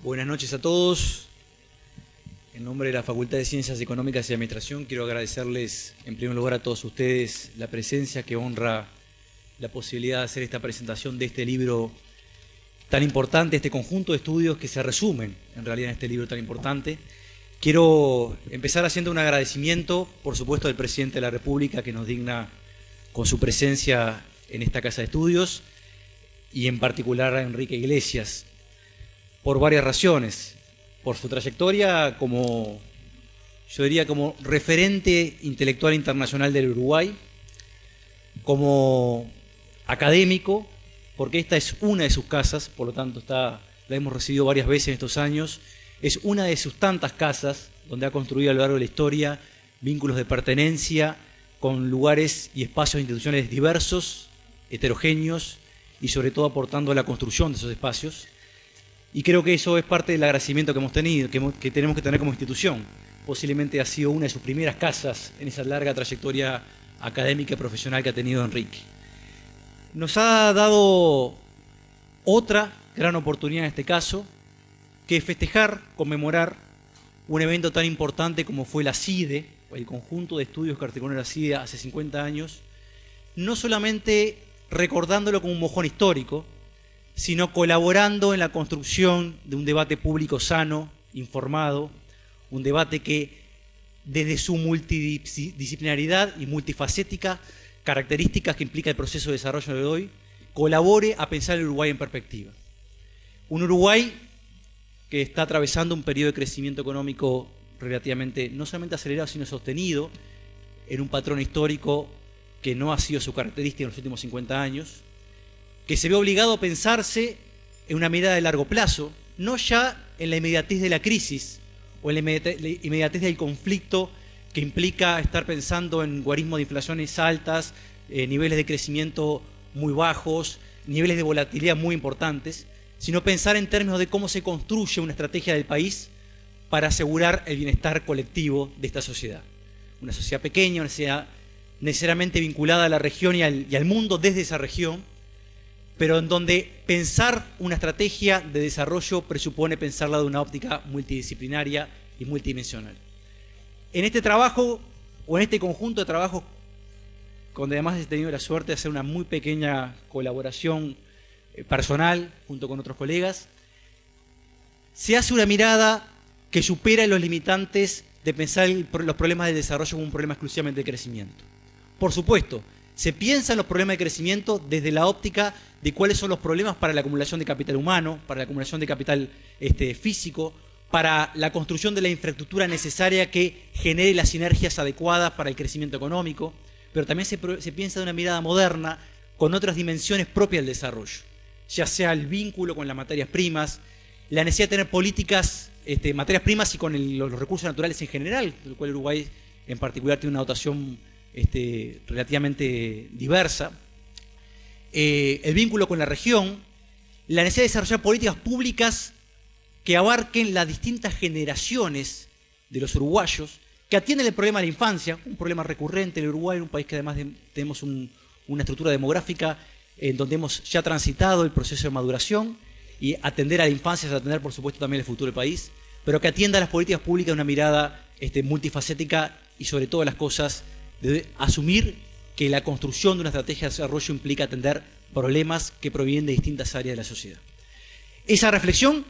Buenas noches a todos. En nombre de la Facultad de Ciencias Económicas y Administración quiero agradecerles en primer lugar a todos ustedes la presencia que honra la posibilidad de hacer esta presentación de este libro tan importante, este conjunto de estudios que se resumen en realidad en este libro tan importante. Quiero empezar haciendo un agradecimiento, por supuesto, al Presidente de la República que nos digna con su presencia en esta Casa de Estudios y en particular a Enrique Iglesias, por varias razones. Por su trayectoria como, yo diría, como referente intelectual internacional del Uruguay, como académico, porque esta es una de sus casas, por lo tanto la hemos recibido varias veces en estos años, es una de sus tantas casas donde ha construido a lo largo de la historia vínculos de pertenencia con lugares y espacios de instituciones diversos, heterogéneos y sobre todo aportando a la construcción de esos espacios. Y creo que eso es parte del agradecimiento que hemos tenido, que tenemos que tener como institución. Posiblemente ha sido una de sus primeras casas en esa larga trayectoria académica y profesional que ha tenido Enrique. Nos ha dado otra gran oportunidad en este caso, que es festejar, conmemorar un evento tan importante como fue la CIDE, o el conjunto de estudios que articuló la CIDE hace 50 años, no solamente recordándolo como un mojón histórico, sino colaborando en la construcción de un debate público sano, informado, un debate que desde su multidisciplinaridad y multifacética, características que implica el proceso de desarrollo de hoy, colabore a pensar el Uruguay en perspectiva. Un Uruguay que está atravesando un periodo de crecimiento económico relativamente, no solamente acelerado, sino sostenido, en un patrón histórico que no ha sido su característica en los últimos 50 años, que se ve obligado a pensarse en una mirada de largo plazo, no ya en la inmediatez de la crisis o en la inmediatez del conflicto que implica estar pensando en guarismo de inflaciones altas, niveles de crecimiento muy bajos, niveles de volatilidad muy importantes, sino pensar en términos de cómo se construye una estrategia del país para asegurar el bienestar colectivo de esta sociedad. Una sociedad pequeña, una sociedad necesariamente vinculada a la región y al mundo desde esa región, pero en donde pensar una estrategia de desarrollo presupone pensarla de una óptica multidisciplinaria y multidimensional. En este trabajo, o en este conjunto de trabajos, donde además he tenido la suerte de hacer una muy pequeña colaboración personal junto con otros colegas, se hace una mirada que supera los limitantes de pensar los problemas del desarrollo como un problema exclusivamente de crecimiento. Por supuesto, se piensa en los problemas de crecimiento desde la óptica de cuáles son los problemas para la acumulación de capital humano, para la acumulación de capital físico, para la construcción de la infraestructura necesaria que genere las sinergias adecuadas para el crecimiento económico, pero también se piensa de una mirada moderna con otras dimensiones propias del desarrollo, ya sea el vínculo con las materias primas, la necesidad de tener políticas, materias primas y con los recursos naturales en general, del cual Uruguay en particular tiene una dotación relativamente diversa, el vínculo con la región, la necesidad de desarrollar políticas públicas que abarquen las distintas generaciones de los uruguayos, que atienden el problema de la infancia, un problema recurrente en el Uruguay, en un país que además tenemos una estructura demográfica en donde hemos ya transitado el proceso de maduración, y atender a la infancia es atender, por supuesto, también el futuro del país, pero que atienda a las políticas públicas de una mirada multifacética y sobre todas las cosas de asumir que la construcción de una estrategia de desarrollo implica atender problemas que provienen de distintas áreas de la sociedad. Esa reflexión,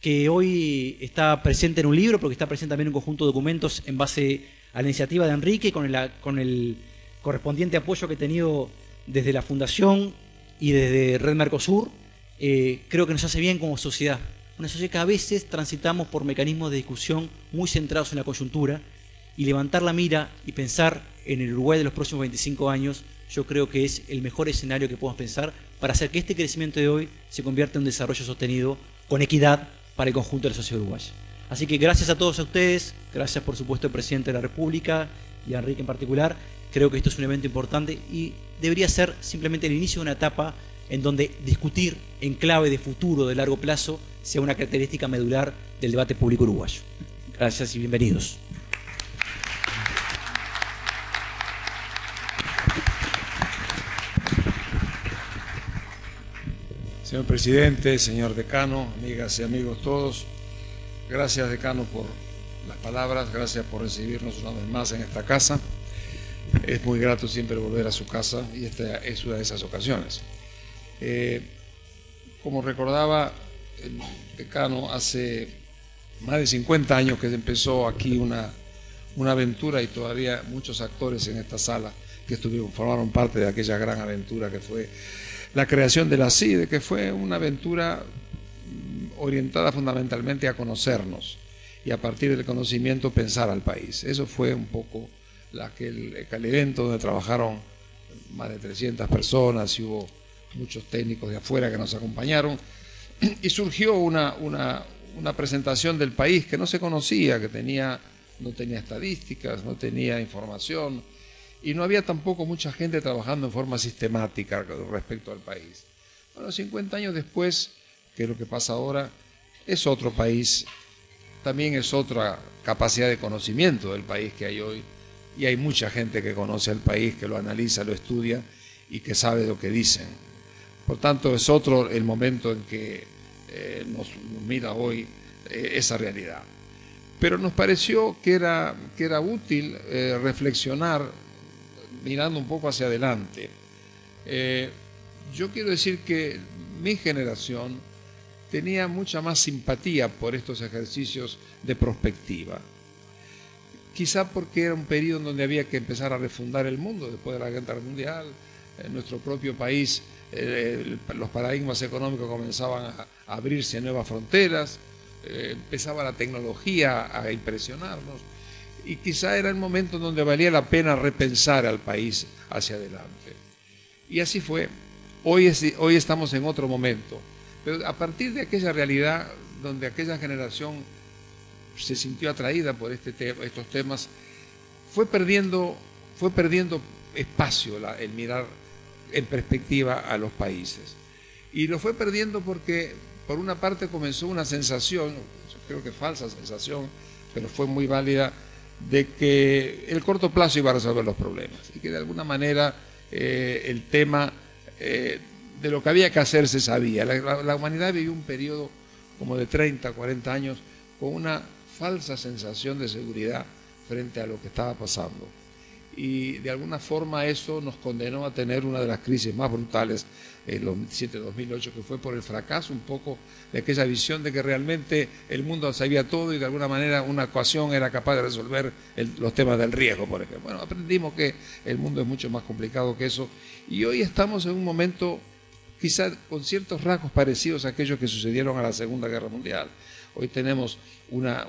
que hoy está presente en un libro, porque está presente también en un conjunto de documentos en base a la iniciativa de Enrique, con el correspondiente apoyo que he tenido desde la Fundación y desde Red Mercosur, creo que nos hace bien como sociedad. Una sociedad que a veces transitamos por mecanismos de discusión muy centrados en la coyuntura, y levantar la mira y pensar en el Uruguay de los próximos 25 años, yo creo que es el mejor escenario que podemos pensar para hacer que este crecimiento de hoy se convierta en un desarrollo sostenido con equidad para el conjunto de la sociedad uruguaya. Así que gracias a todos ustedes, gracias por supuesto al Presidente de la República y a Enrique en particular. Creo que esto es un evento importante y debería ser simplemente el inicio de una etapa en donde discutir en clave de futuro de largo plazo sea una característica medular del debate público uruguayo. Gracias y bienvenidos. Señor presidente, señor decano, amigas y amigos todos, gracias decano por las palabras, gracias por recibirnos una vez más en esta casa. Es muy grato siempre volver a su casa y esta es una de esas ocasiones. Como recordaba el decano, hace más de 50 años que empezó aquí una aventura, y todavía muchos actores en esta sala que formaron parte de aquella gran aventura que fue la creación de la CIDE, que fue una aventura orientada fundamentalmente a conocernos y a partir del conocimiento pensar al país. Eso fue un poco aquel evento donde trabajaron más de 300 personas y hubo muchos técnicos de afuera que nos acompañaron, y surgió una presentación del país que no se conocía, que no tenía estadísticas, no tenía información, y no había tampoco mucha gente trabajando en forma sistemática respecto al país. Bueno, 50 años después, que es lo que pasa ahora, es otro país, también es otra capacidad de conocimiento del país que hay hoy, y hay mucha gente que conoce al país, que lo analiza, lo estudia y que sabe lo que dicen. Por tanto, es otro el momento en que nos mira hoy esa realidad. Pero nos pareció que era útil reflexionar mirando un poco hacia adelante. Yo quiero decir que mi generación tenía mucha más simpatía por estos ejercicios de prospectiva. Quizá porque era un periodo en donde había que empezar a refundar el mundo después de la Guerra Mundial. En nuestro propio país los paradigmas económicos comenzaban a abrirse en nuevas fronteras, empezaba la tecnología a impresionarnos, y quizá era el momento en donde valía la pena repensar al país hacia adelante. Y así fue. Hoy estamos en otro momento, pero a partir de aquella realidad donde aquella generación se sintió atraída por estos temas, fue perdiendo espacio el mirar en perspectiva a los países. Y lo fue perdiendo porque, por una parte, comenzó una sensación, yo creo que falsa sensación, pero fue muy válida, de que el corto plazo iba a resolver los problemas y que de alguna manera el tema de lo que había que hacer se sabía. La humanidad vivió un periodo como de 30, 40 años con una falsa sensación de seguridad frente a lo que estaba pasando. Y de alguna forma eso nos condenó a tener una de las crisis más brutales en 2007-2008, que fue por el fracaso un poco de aquella visión de que realmente el mundo sabía todo y de alguna manera una ecuación era capaz de resolver los temas del riesgo, por ejemplo. Bueno, aprendimos que el mundo es mucho más complicado que eso, y hoy estamos en un momento quizá con ciertos rasgos parecidos a aquellos que sucedieron a la Segunda Guerra Mundial. Hoy tenemos una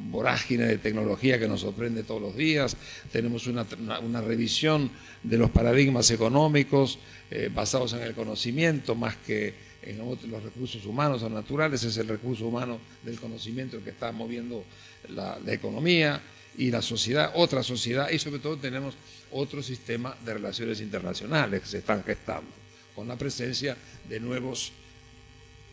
vorágine de tecnología que nos sorprende todos los días, tenemos una revisión de los paradigmas económicos basados en el conocimiento más que en los recursos humanos o naturales. Es el recurso humano del conocimiento el que está moviendo la economía y la sociedad, otra sociedad, y sobre todo tenemos otro sistema de relaciones internacionales que se están gestando, con la presencia de nuevos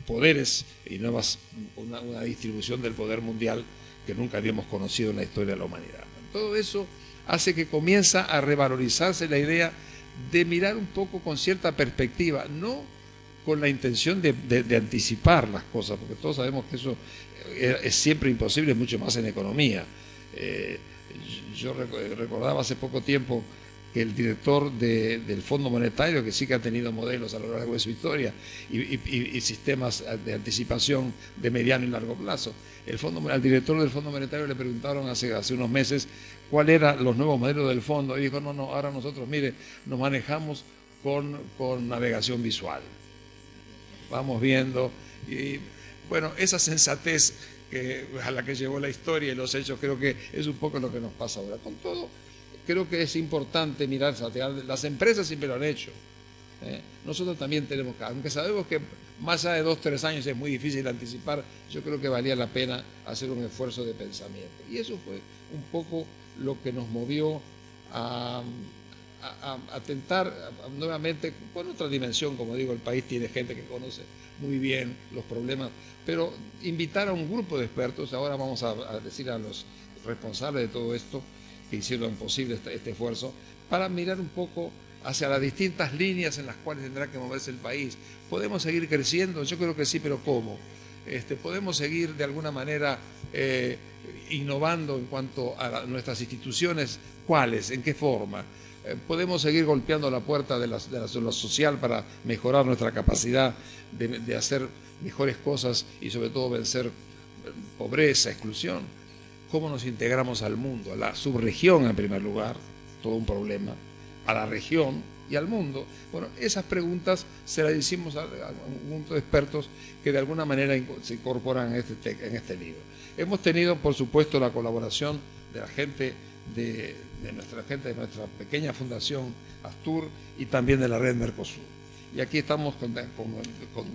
poderes y una distribución del poder mundial que nunca habíamos conocido en la historia de la humanidad. Todo eso hace que comienza a revalorizarse la idea de mirar un poco con cierta perspectiva, no con la intención de anticipar las cosas, porque todos sabemos que eso es siempre imposible, mucho más en economía. Yo recordaba hace poco tiempo que el director del Fondo Monetario, que sí que ha tenido modelos a lo largo de su historia y sistemas de anticipación de mediano y largo plazo, al director del Fondo Monetario le preguntaron hace unos meses cuáles eran los nuevos modelos del fondo, y dijo, no, ahora nosotros, mire, nos manejamos con navegación visual. Vamos viendo, y bueno, esa sensatez a la que llevó la historia y los hechos, creo que es un poco lo que nos pasa ahora. Con todo, creo que es importante mirar, las empresas siempre lo han hecho. Nosotros también tenemos que, aunque sabemos que más allá de 2 o 3 años es muy difícil anticipar, yo creo que valía la pena hacer un esfuerzo de pensamiento. Y eso fue un poco lo que nos movió a tentar nuevamente con otra dimensión. Como digo, el país tiene gente que conoce muy bien los problemas, pero invitar a un grupo de expertos, ahora vamos a decir a los responsables de todo esto, que hicieron posible este esfuerzo, para mirar un poco hacia las distintas líneas en las cuales tendrá que moverse el país. ¿Podemos seguir creciendo? Yo creo que sí, pero ¿cómo? ¿Podemos seguir de alguna manera innovando en cuanto a nuestras instituciones? ¿Cuáles? ¿En qué forma? ¿Podemos seguir golpeando la puerta de lo social para mejorar nuestra capacidad de hacer mejores cosas y sobre todo vencer pobreza, exclusión? ¿Cómo nos integramos al mundo? A la subregión en primer lugar, todo un problema, a la región y al mundo. Bueno, esas preguntas se las hicimos a un conjunto de expertos que de alguna manera se incorporan en este libro. Hemos tenido, por supuesto, la colaboración de la gente de nuestra pequeña fundación Astur y también de la red Mercosur. Y aquí estamos con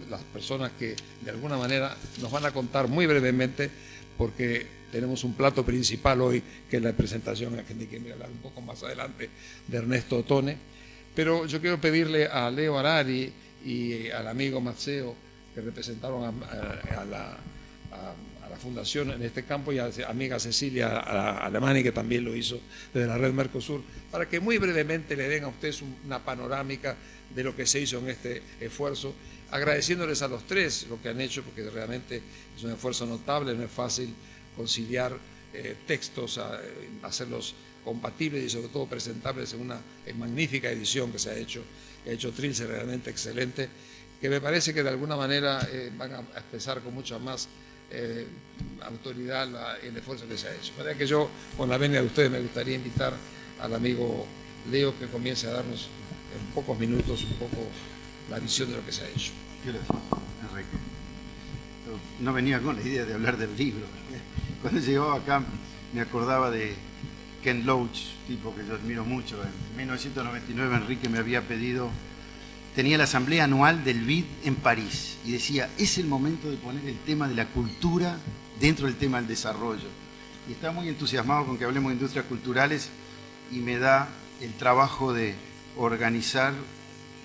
las personas que de alguna manera nos van a contar muy brevemente, porque tenemos un plato principal hoy, que es la presentación, a que me hablar un poco más adelante, de Ernesto Ottone. Pero yo quiero pedirle a Leo Harari y al amigo Maceo, que representaron a la Fundación en este campo, y a la amiga Cecilia Alemani, que también lo hizo desde la red Mercosur, para que muy brevemente le den a ustedes una panorámica de lo que se hizo en este esfuerzo, agradeciéndoles a los tres lo que han hecho, porque realmente es un esfuerzo notable, no es fácil conciliar textos, hacerlos compatibles y sobre todo presentables en una magnífica edición que se ha hecho Trilce, realmente excelente, que me parece que de alguna manera van a expresar con mucha más autoridad el esfuerzo que se ha hecho. De manera que yo, con la venia de ustedes, me gustaría invitar al amigo Leo que comience a darnos en pocos minutos un poco la visión de lo que se ha hecho. Gracias, Enrique. No venía con la idea de hablar del libro. Cuando llegaba acá me acordaba de Ken Loach, tipo que yo admiro mucho. En 1999 Enrique me había pedido, tenía la asamblea anual del BID en París y decía, es el momento de poner el tema de la cultura dentro del tema del desarrollo. Y está muy entusiasmado con que hablemos de industrias culturales y me da el trabajo de organizar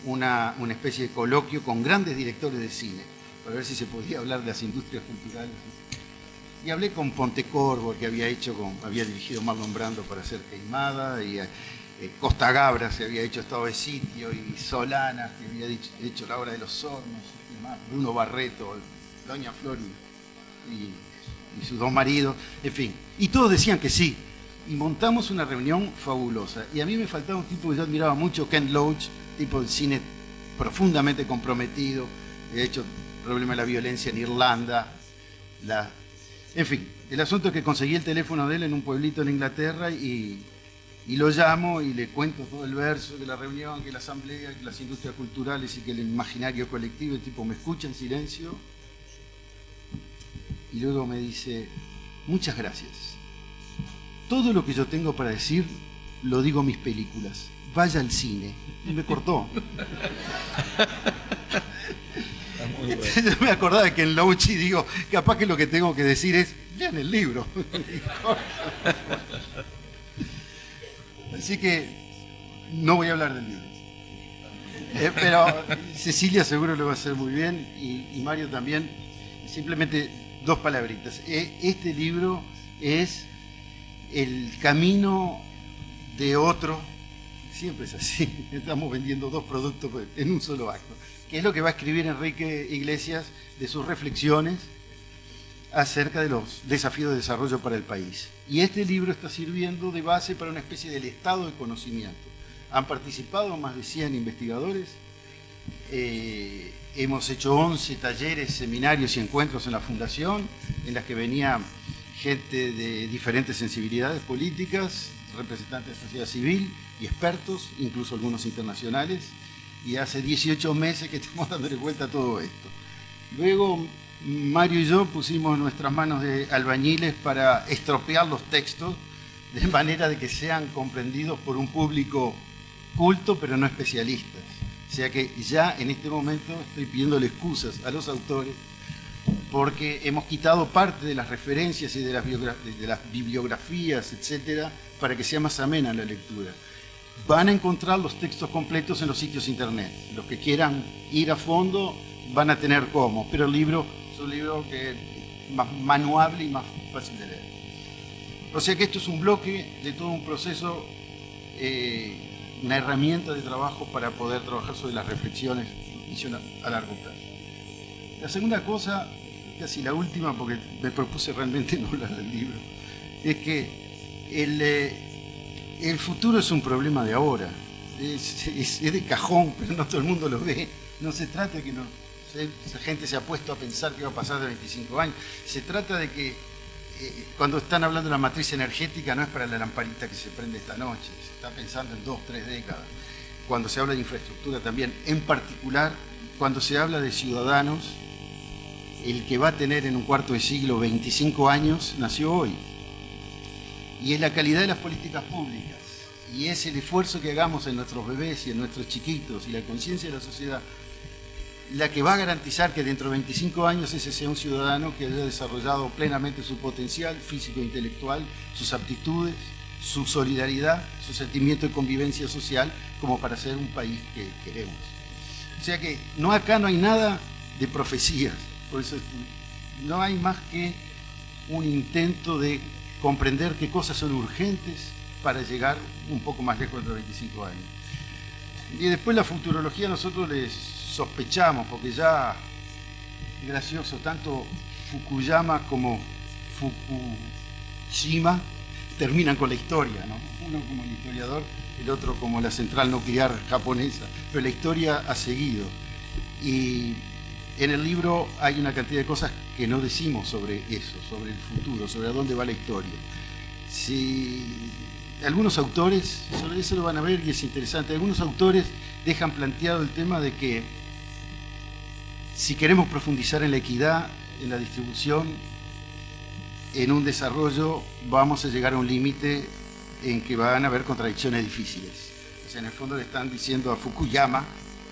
una especie de coloquio con grandes directores de cine para ver si se podía hablar de las industrias culturales. Y hablé con Pontecorvo, que había dirigido Marlon Brando para hacer Queimada, y Costa Gabra se había hecho Estado de Sitio, y Solana, que había hecho La Hora de los Hornos, y más, Bruno Barreto, Doña Flor y sus dos maridos, en fin. Y todos decían que sí. Y montamos una reunión fabulosa. Y a mí me faltaba un tipo que yo admiraba mucho, Ken Loach, tipo de cine profundamente comprometido, he hecho el problema de la violencia en Irlanda, en fin, el asunto es que conseguí el teléfono de él en un pueblito en Inglaterra y lo llamo y le cuento todo el verso de la reunión, que la asamblea, que las industrias culturales y que el imaginario colectivo. El tipo me escucha en silencio y luego me dice, muchas gracias. Todo lo que yo tengo para decir lo digo en mis películas. Vaya al cine. Y me cortó. Entonces, yo me acordaba de que en Loach, y digo, capaz que lo que tengo que decir es, lean el libro. Así que no voy a hablar del libro. Pero Cecilia seguro lo va a hacer muy bien, y Mario también. Simplemente dos palabritas. Este libro es el camino de otro. Siempre es así, estamos vendiendo dos productos en un solo acto, que es lo que va a escribir Enrique Iglesias de sus reflexiones acerca de los desafíos de desarrollo para el país. Y este libro está sirviendo de base para una especie del estado de conocimiento. Han participado más de 100 investigadores, hemos hecho 11 talleres, seminarios y encuentros en la Fundación, en las que venía gente de diferentes sensibilidades políticas, representantes de la sociedad civil y expertos, incluso algunos internacionales, y hace 18 meses que estamos dándole vuelta a todo esto. Luego Mario y yo pusimos nuestras manos de albañiles para estropear los textos de manera de que sean comprendidos por un público culto pero no especialistas. O sea que ya en este momento estoy pidiéndole excusas a los autores porque hemos quitado parte de las referencias y de las bibliografías, etcétera, para que sea más amena la lectura. Van a encontrar los textos completos en los sitios internet. Los que quieran ir a fondo van a tener cómo, pero el libro es un libro que es más manuable y más fácil de leer. O sea que esto es un bloque de todo un proceso una herramienta de trabajo para poder trabajar sobre las reflexiones visión a largo plazo. La segunda cosa, casi la última, porque me propuse realmente no hablar del libro, es que el futuro es un problema de ahora, es de cajón, pero no todo el mundo lo ve. No se trata de que esa gente se ha puesto a pensar qué va a pasar de 25 años, se trata de que cuando están hablando de la matriz energética no es para la lamparita que se prende esta noche, se está pensando en 2 o 3 décadas. Cuando se habla de infraestructura también, en particular cuando se habla de ciudadanos, el que va a tener en un cuarto de siglo 25 años nació hoy. Y es la calidad de las políticas públicas, y es el esfuerzo que hagamos en nuestros bebés y en nuestros chiquitos, y la conciencia de la sociedad, la que va a garantizar que dentro de 25 años ese sea un ciudadano que haya desarrollado plenamente su potencial físico e intelectual, sus aptitudes, su solidaridad, su sentimiento de convivencia social, como para ser un país que queremos. O sea que acá no hay nada de profecías, por eso no hay más que un intento de comprender qué cosas son urgentes para llegar un poco más lejos de los 25 años. Y después la futurología nosotros les sospechamos, porque ya es gracioso, tanto Fukuyama como Fukushima terminan con la historia, ¿no? Uno como el historiador, el otro como la central nuclear japonesa, pero la historia ha seguido. Y en el libro hay una cantidad de cosas que no decimos sobre eso, sobre el futuro, sobre a dónde va la historia. Si algunos autores, sobre eso lo van a ver y es interesante, algunos autores dejan planteado el tema de que si queremos profundizar en la equidad, en la distribución, en un desarrollo, vamos a llegar a un límite en que van a haber contradicciones difíciles. O sea, en el fondo le están diciendo a Fukuyama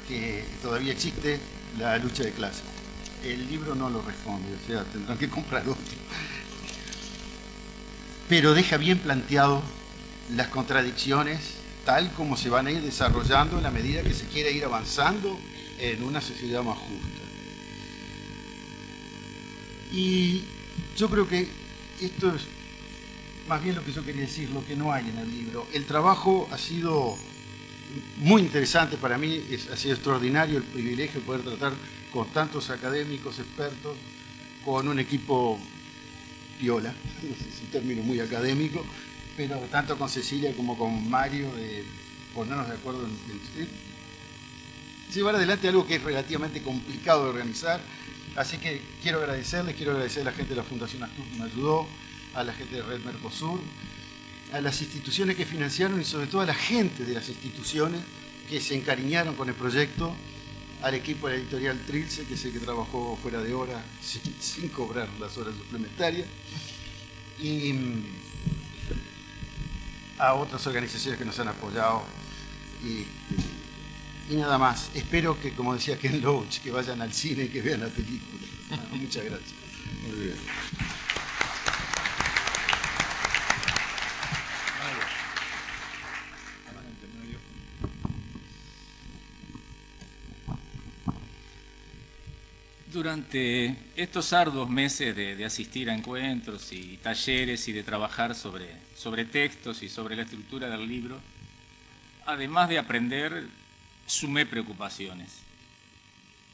que todavía existe la lucha de clases. El libro no lo responde, o sea, tendrán que comprar otro. Pero deja bien planteado las contradicciones tal como se van a ir desarrollando en la medida que se quiera ir avanzando en una sociedad más justa. Y yo creo que esto es más bien lo que yo quería decir, lo que no hay en el libro. El trabajo ha sido muy interesante para mí, ha sido extraordinario el privilegio de poder tratar con tantos académicos, expertos, con un equipo piola, no sé si término muy académico, pero tanto con Cecilia como con Mario, de ponernos de acuerdo en llevar adelante algo que es relativamente complicado de organizar. Así que quiero agradecerles, quiero agradecer a la gente de la Fundación Astur que me ayudó, a la gente de Red Mercosur, a las instituciones que financiaron y sobre todo a la gente de las instituciones que se encariñaron con el proyecto, al equipo de la editorial Trilce, que sé que trabajó fuera de hora sin cobrar las horas suplementarias, y a otras organizaciones que nos han apoyado. Y nada más. Espero que, como decía Ken Loach, que vayan al cine y que vean la película. Muchas gracias. Muy bien. Durante estos arduos meses de asistir a encuentros y talleres y de trabajar sobre textos y sobre la estructura del libro, además de aprender, sumé preocupaciones.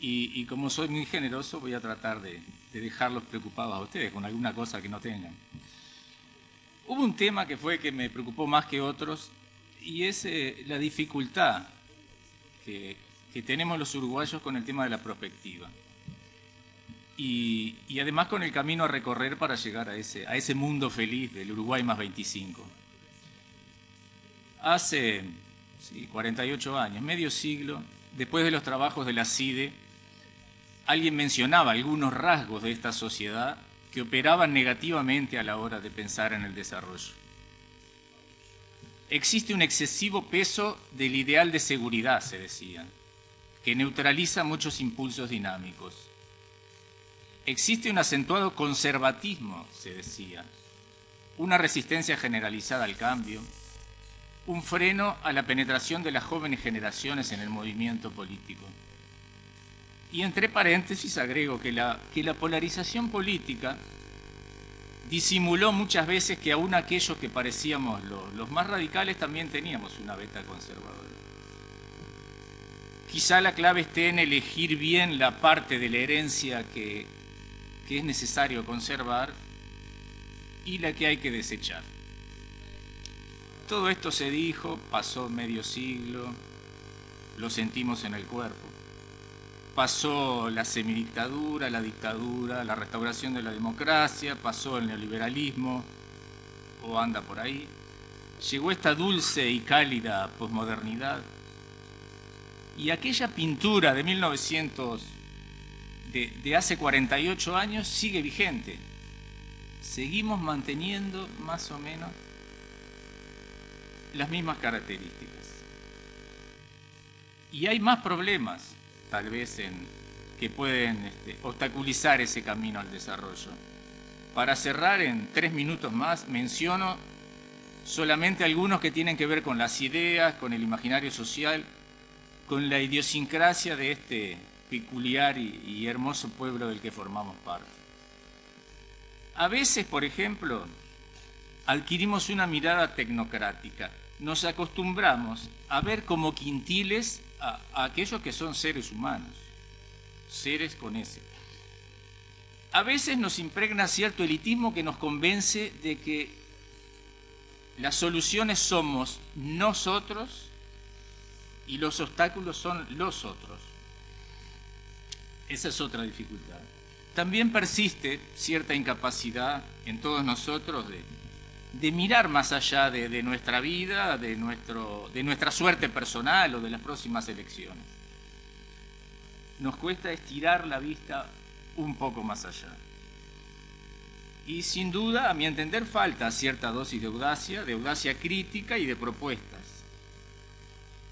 Y como soy muy generoso, voy a tratar de dejarlos preocupados a ustedes con alguna cosa que no tengan. Hubo un tema que me preocupó más que otros, y es la dificultad que tenemos los uruguayos con el tema de la prospectiva. Y además con el camino a recorrer para llegar a ese mundo feliz del Uruguay más 25. Hace 48 años, medio siglo, después de los trabajos de la CIDE, alguien mencionaba algunos rasgos de esta sociedad que operaban negativamente a la hora de pensar en el desarrollo. Existe un excesivo peso del ideal de seguridad, se decía, que neutraliza muchos impulsos dinámicos. Existe un acentuado conservatismo, se decía, una resistencia generalizada al cambio, un freno a la penetración de las jóvenes generaciones en el movimiento político. Y entre paréntesis agrego que la polarización política disimuló muchas veces que aún aquellos que parecíamos los más radicales también teníamos una beta conservadora. Quizá la clave esté en elegir bien la parte de la herencia que es necesario conservar y la que hay que desechar. Todo esto se dijo, pasó medio siglo, lo sentimos en el cuerpo. Pasó la semidictadura, la dictadura, la restauración de la democracia, pasó el neoliberalismo, o anda por ahí. Llegó esta dulce y cálida posmodernidad. Y aquella pintura de 1900, de hace 48 años, sigue vigente. Seguimos manteniendo más o menos las mismas características. Y hay más problemas, tal vez, que pueden obstaculizar ese camino al desarrollo. Para cerrar, en 3 minutos más, menciono solamente algunos que tienen que ver con las ideas, con el imaginario social, con la idiosincrasia de este peculiar y hermoso pueblo del que formamos parte. A veces, por ejemplo, adquirimos una mirada tecnocrática. Nos acostumbramos a ver como quintiles a aquellos que son seres humanos, seres con S. A veces nos impregna cierto elitismo que nos convence de que las soluciones somos nosotros y los obstáculos son los otros. Esa es otra dificultad. También persiste cierta incapacidad en todos nosotros de mirar más allá de nuestra vida, de nuestra suerte personal o de las próximas elecciones. Nos cuesta estirar la vista un poco más allá. Y sin duda, a mi entender, falta cierta dosis de audacia crítica y de propuestas.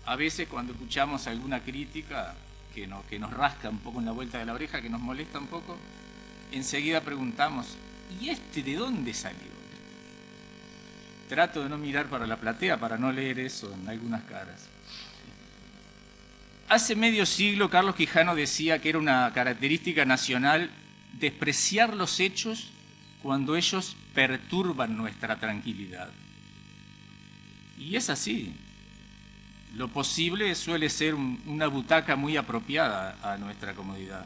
A veces cuando escuchamos alguna crítica que nos rasca un poco en la vuelta de la oreja, que nos molesta un poco, enseguida preguntamos, ¿y este de dónde salió? Trato de no mirar para la platea para no leer eso en algunas caras. Hace medio siglo Carlos Quijano decía que era una característica nacional despreciar los hechos cuando ellos perturban nuestra tranquilidad. Y es así. Lo posible suele ser una butaca muy apropiada a nuestra comodidad.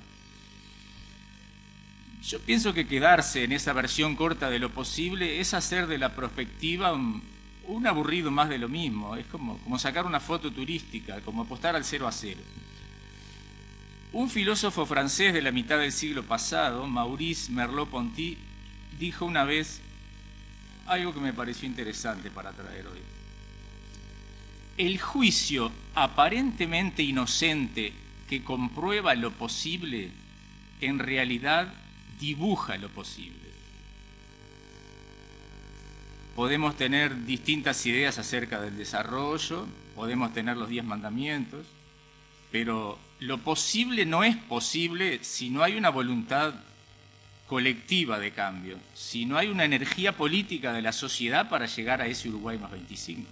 Yo pienso que quedarse en esa versión corta de lo posible es hacer de la prospectiva un aburrido más de lo mismo. Es como sacar una foto turística, como apostar al 0 a 0. Un filósofo francés de la mitad del siglo pasado, Maurice Merleau-Ponty, dijo una vez algo que me pareció interesante para traer hoy. El juicio aparentemente inocente que comprueba lo posible, en realidad dibuja lo posible. Podemos tener distintas ideas acerca del desarrollo, podemos tener los 10 mandamientos, pero lo posible no es posible si no hay una voluntad colectiva de cambio, si no hay una energía política de la sociedad para llegar a ese Uruguay más 25.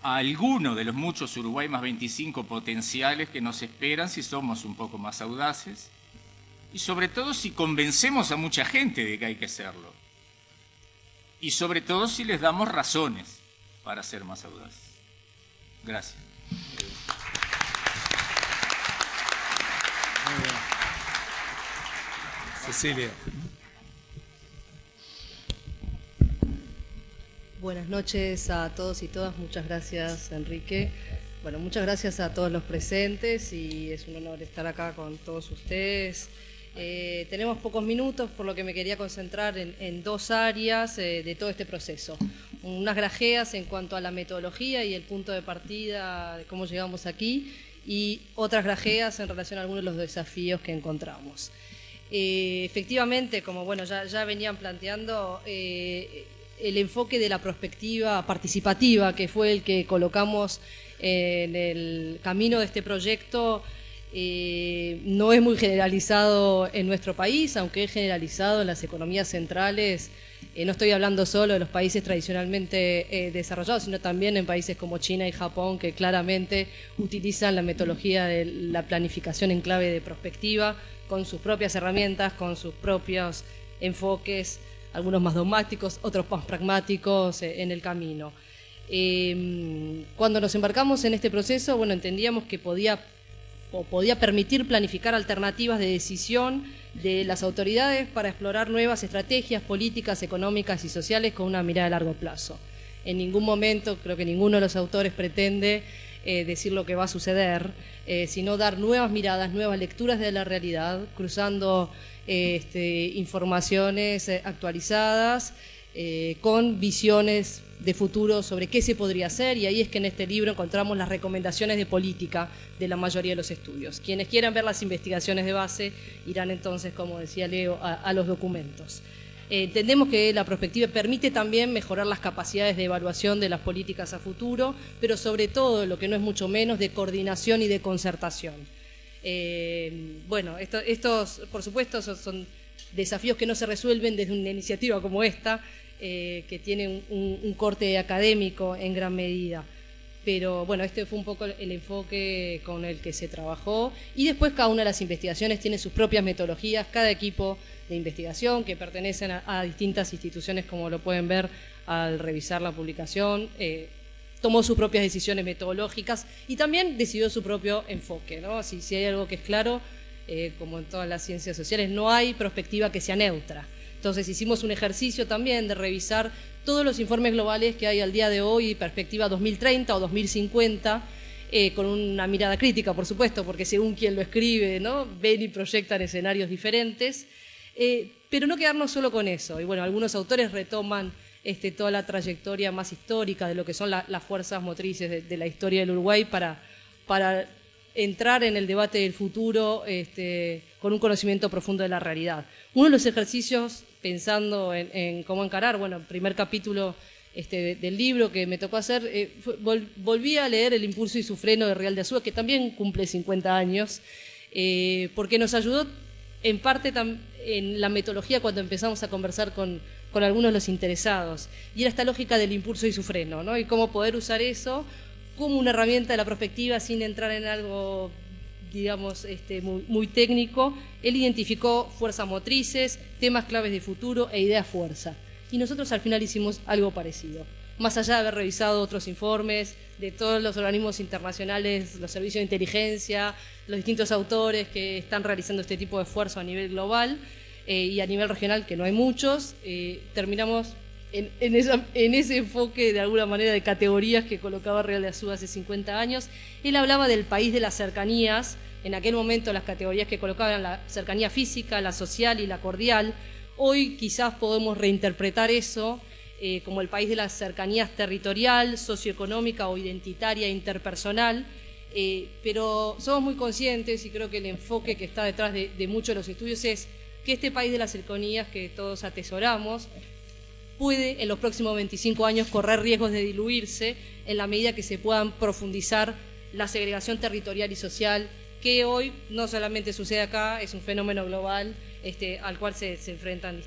A alguno de los muchos Uruguay más 25 potenciales que nos esperan si somos un poco más audaces y sobre todo si convencemos a mucha gente de que hay que serlo y sobre todo si les damos razones para ser más audaces. Gracias. Cecilia. Buenas noches a todos y todas. Muchas gracias, Enrique. Bueno, muchas gracias a todos los presentes y es un honor estar acá con todos ustedes. Tenemos pocos minutos, por lo que me quería concentrar en 2 áreas de todo este proceso. Unas grajeas en cuanto a la metodología y el punto de partida de cómo llegamos aquí y otras grajeas en relación a algunos de los desafíos que encontramos. Efectivamente, como bueno, ya venían planteando, el enfoque de la perspectiva participativa, que fue el que colocamos en el camino de este proyecto, no es muy generalizado en nuestro país, aunque es generalizado en las economías centrales. No estoy hablando solo de los países tradicionalmente desarrollados, sino también en países como China y Japón, que claramente utilizan la metodología de la planificación en clave de prospectiva, con sus propias herramientas, con sus propios enfoques, algunos más dogmáticos, otros más pragmáticos en el camino. Cuando nos embarcamos en este proceso, bueno, entendíamos que podía permitir planificar alternativas de decisión de las autoridades para explorar nuevas estrategias políticas, económicas y sociales con una mirada a largo plazo. En ningún momento, creo que ninguno de los autores pretende decir lo que va a suceder, sino dar nuevas miradas, nuevas lecturas de la realidad, cruzando informaciones actualizadas con visiones de futuro sobre qué se podría hacer, y ahí es que en este libro encontramos las recomendaciones de política de la mayoría de los estudios. Quienes quieran ver las investigaciones de base irán entonces, como decía Leo, a los documentos. Entendemos que la prospectiva permite también mejorar las capacidades de evaluación de las políticas a futuro, pero sobre todo, lo que no es mucho menos, de coordinación y de concertación. Bueno, estos por supuesto son desafíos que no se resuelven desde una iniciativa como esta, que tiene un corte académico en gran medida. Pero bueno, este fue un poco el enfoque con el que se trabajó, y después cada una de las investigaciones tiene sus propias metodologías. Cada equipo de investigación, que pertenecen a distintas instituciones, como lo pueden ver al revisar la publicación, tomó sus propias decisiones metodológicas y también decidió su propio enfoque, ¿no? Si hay algo que es claro, como en todas las ciencias sociales, no hay perspectiva que sea neutra. Entonces hicimos un ejercicio también de revisar todos los informes globales que hay al día de hoy, perspectiva 2030 o 2050, con una mirada crítica, por supuesto, porque según quien lo escribe, ¿no?, ven y proyectan escenarios diferentes, pero no quedarnos solo con eso. Y bueno, algunos autores retoman toda la trayectoria más histórica de lo que son las fuerzas motrices de la historia del Uruguay para entrar en el debate del futuro con un conocimiento profundo de la realidad. Uno de los ejercicios, pensando en cómo encarar, bueno, el primer capítulo del libro que me tocó hacer, volví a leer El impulso y su freno de Real de Azúa, que también cumple 50 años, porque nos ayudó en parte en la metodología cuando empezamos a conversar con algunos de los interesados, y era esta lógica del impulso y su freno, ¿no?, y cómo poder usar eso como una herramienta de la prospectiva sin entrar en algo, digamos, muy técnico. Él identificó fuerzas motrices, temas claves de futuro e ideas fuerza. Y nosotros al final hicimos algo parecido. Más allá de haber revisado otros informes de todos los organismos internacionales, los servicios de inteligencia, los distintos autores que están realizando este tipo de esfuerzo a nivel global y a nivel regional, que no hay muchos, terminamos en ese enfoque de alguna manera de categorías que colocaba Real de Azúa hace 50 años. Él hablaba del país de las cercanías. En aquel momento las categorías que colocaba eran la cercanía física, la social y la cordial. Hoy quizás podemos reinterpretar eso como el país de la cercanía territorial, socioeconómica o identitaria e interpersonal, pero somos muy conscientes, y creo que el enfoque que está detrás de muchos de los estudios es que este país de las cercanías que todos atesoramos puede en los próximos 25 años correr riesgos de diluirse en la medida que se puedan profundizar la segregación territorial y social, que hoy no solamente sucede acá, es un fenómeno global al cual se enfrentan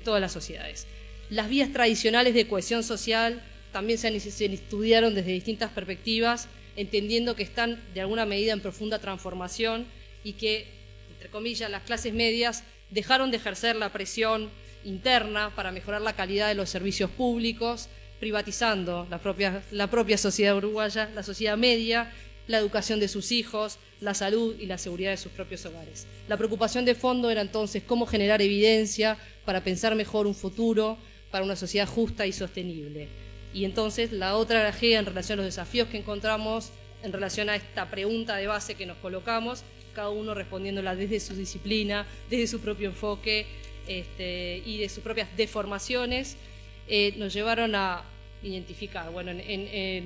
todas las sociedades. Las vías tradicionales de cohesión social también se estudiaron desde distintas perspectivas, entendiendo que están de alguna medida en profunda transformación y que, entre comillas, las clases medias dejaron de ejercer la presión interna para mejorar la calidad de los servicios públicos, privatizando la propia sociedad uruguaya, la sociedad media, la educación de sus hijos, la salud y la seguridad de sus propios hogares. La preocupación de fondo era entonces cómo generar evidencia para pensar mejor un futuro para una sociedad justa y sostenible. Y entonces la otra G en relación a los desafíos que encontramos en relación a esta pregunta de base que nos colocamos, cada uno respondiéndola desde su disciplina, desde su propio enfoque y de sus propias deformaciones, nos llevaron a identificar. Bueno, en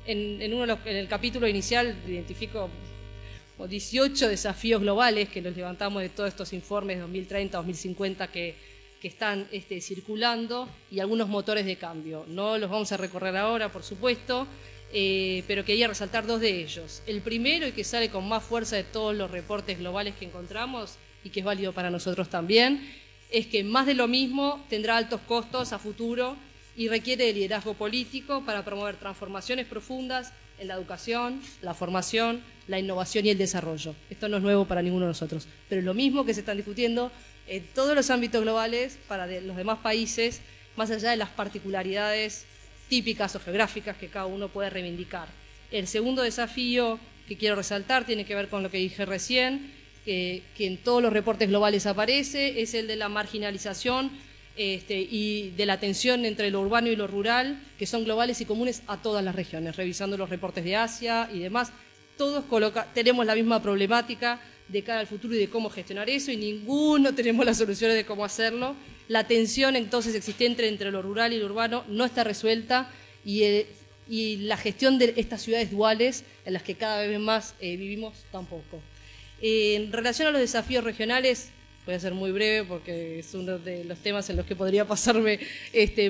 el capítulo inicial identifico 18 desafíos globales que los levantamos de todos estos informes 2030, 2050 que están circulando, y algunos motores de cambio. No los vamos a recorrer ahora, por supuesto, pero quería resaltar dos de ellos. El primero, y que sale con más fuerza de todos los reportes globales que encontramos y que es válido para nosotros también, es que más de lo mismo tendrá altos costos a futuro y requiere de liderazgo político para promover transformaciones profundas en la educación, la formación, la innovación y el desarrollo. Esto no es nuevo para ninguno de nosotros, pero es lo mismo que se están discutiendo en todos los ámbitos globales para los demás países, más allá de las particularidades típicas o geográficas que cada uno puede reivindicar. El segundo desafío que quiero resaltar tiene que ver con lo que dije recién, que en todos los reportes globales aparece, es el de la marginalización y de la tensión entre lo urbano y lo rural, que son globales y comunes a todas las regiones. Revisando los reportes de Asia y demás, todos tenemos la misma problemática de cara al futuro y de cómo gestionar eso, y ninguno tenemos las soluciones de cómo hacerlo. La tensión entonces existente entre lo rural y lo urbano no está resuelta, y la gestión de estas ciudades duales en las que cada vez más vivimos tampoco. En relación a los desafíos regionales, voy a ser muy breve porque es uno de los temas en los que podría pasarme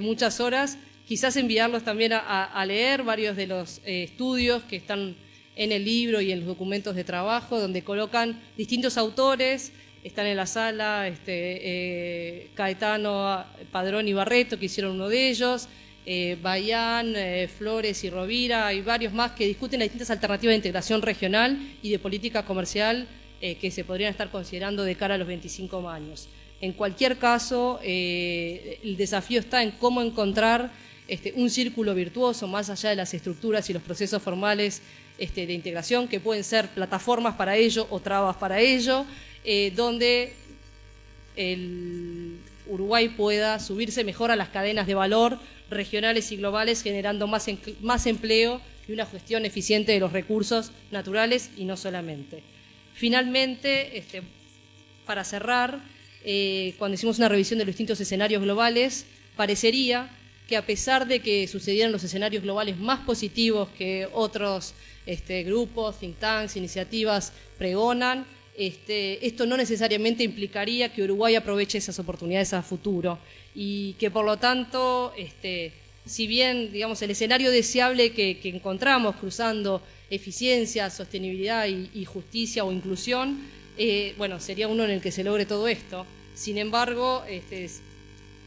muchas horas. Quizás enviarlos también a leer varios de los estudios que están en el libro y en los documentos de trabajo, donde colocan distintos autores. Están en la sala Caetano, Padrón y Barreto, que hicieron uno de ellos, Bayán, Flores y Rovira, hay varios más que discuten las distintas alternativas de integración regional y de política comercial que se podrían estar considerando de cara a los 25 años. En cualquier caso, el desafío está en cómo encontrar un círculo virtuoso más allá de las estructuras y los procesos formales de integración, que pueden ser plataformas para ello o trabas para ello, donde el Uruguay pueda subirse mejor a las cadenas de valor regionales y globales, generando más empleo y una gestión eficiente de los recursos naturales y no solamente. Finalmente, para cerrar, cuando hicimos una revisión de los distintos escenarios globales, parecería que a pesar de que sucedieran los escenarios globales más positivos que otros grupos, think tanks, iniciativas pregonan, esto no necesariamente implicaría que Uruguay aproveche esas oportunidades a futuro, y que por lo tanto, si bien digamos, el escenario deseable que encontramos cruzando eficiencia, sostenibilidad y justicia o inclusión, bueno, sería uno en el que se logre todo esto. Sin embargo,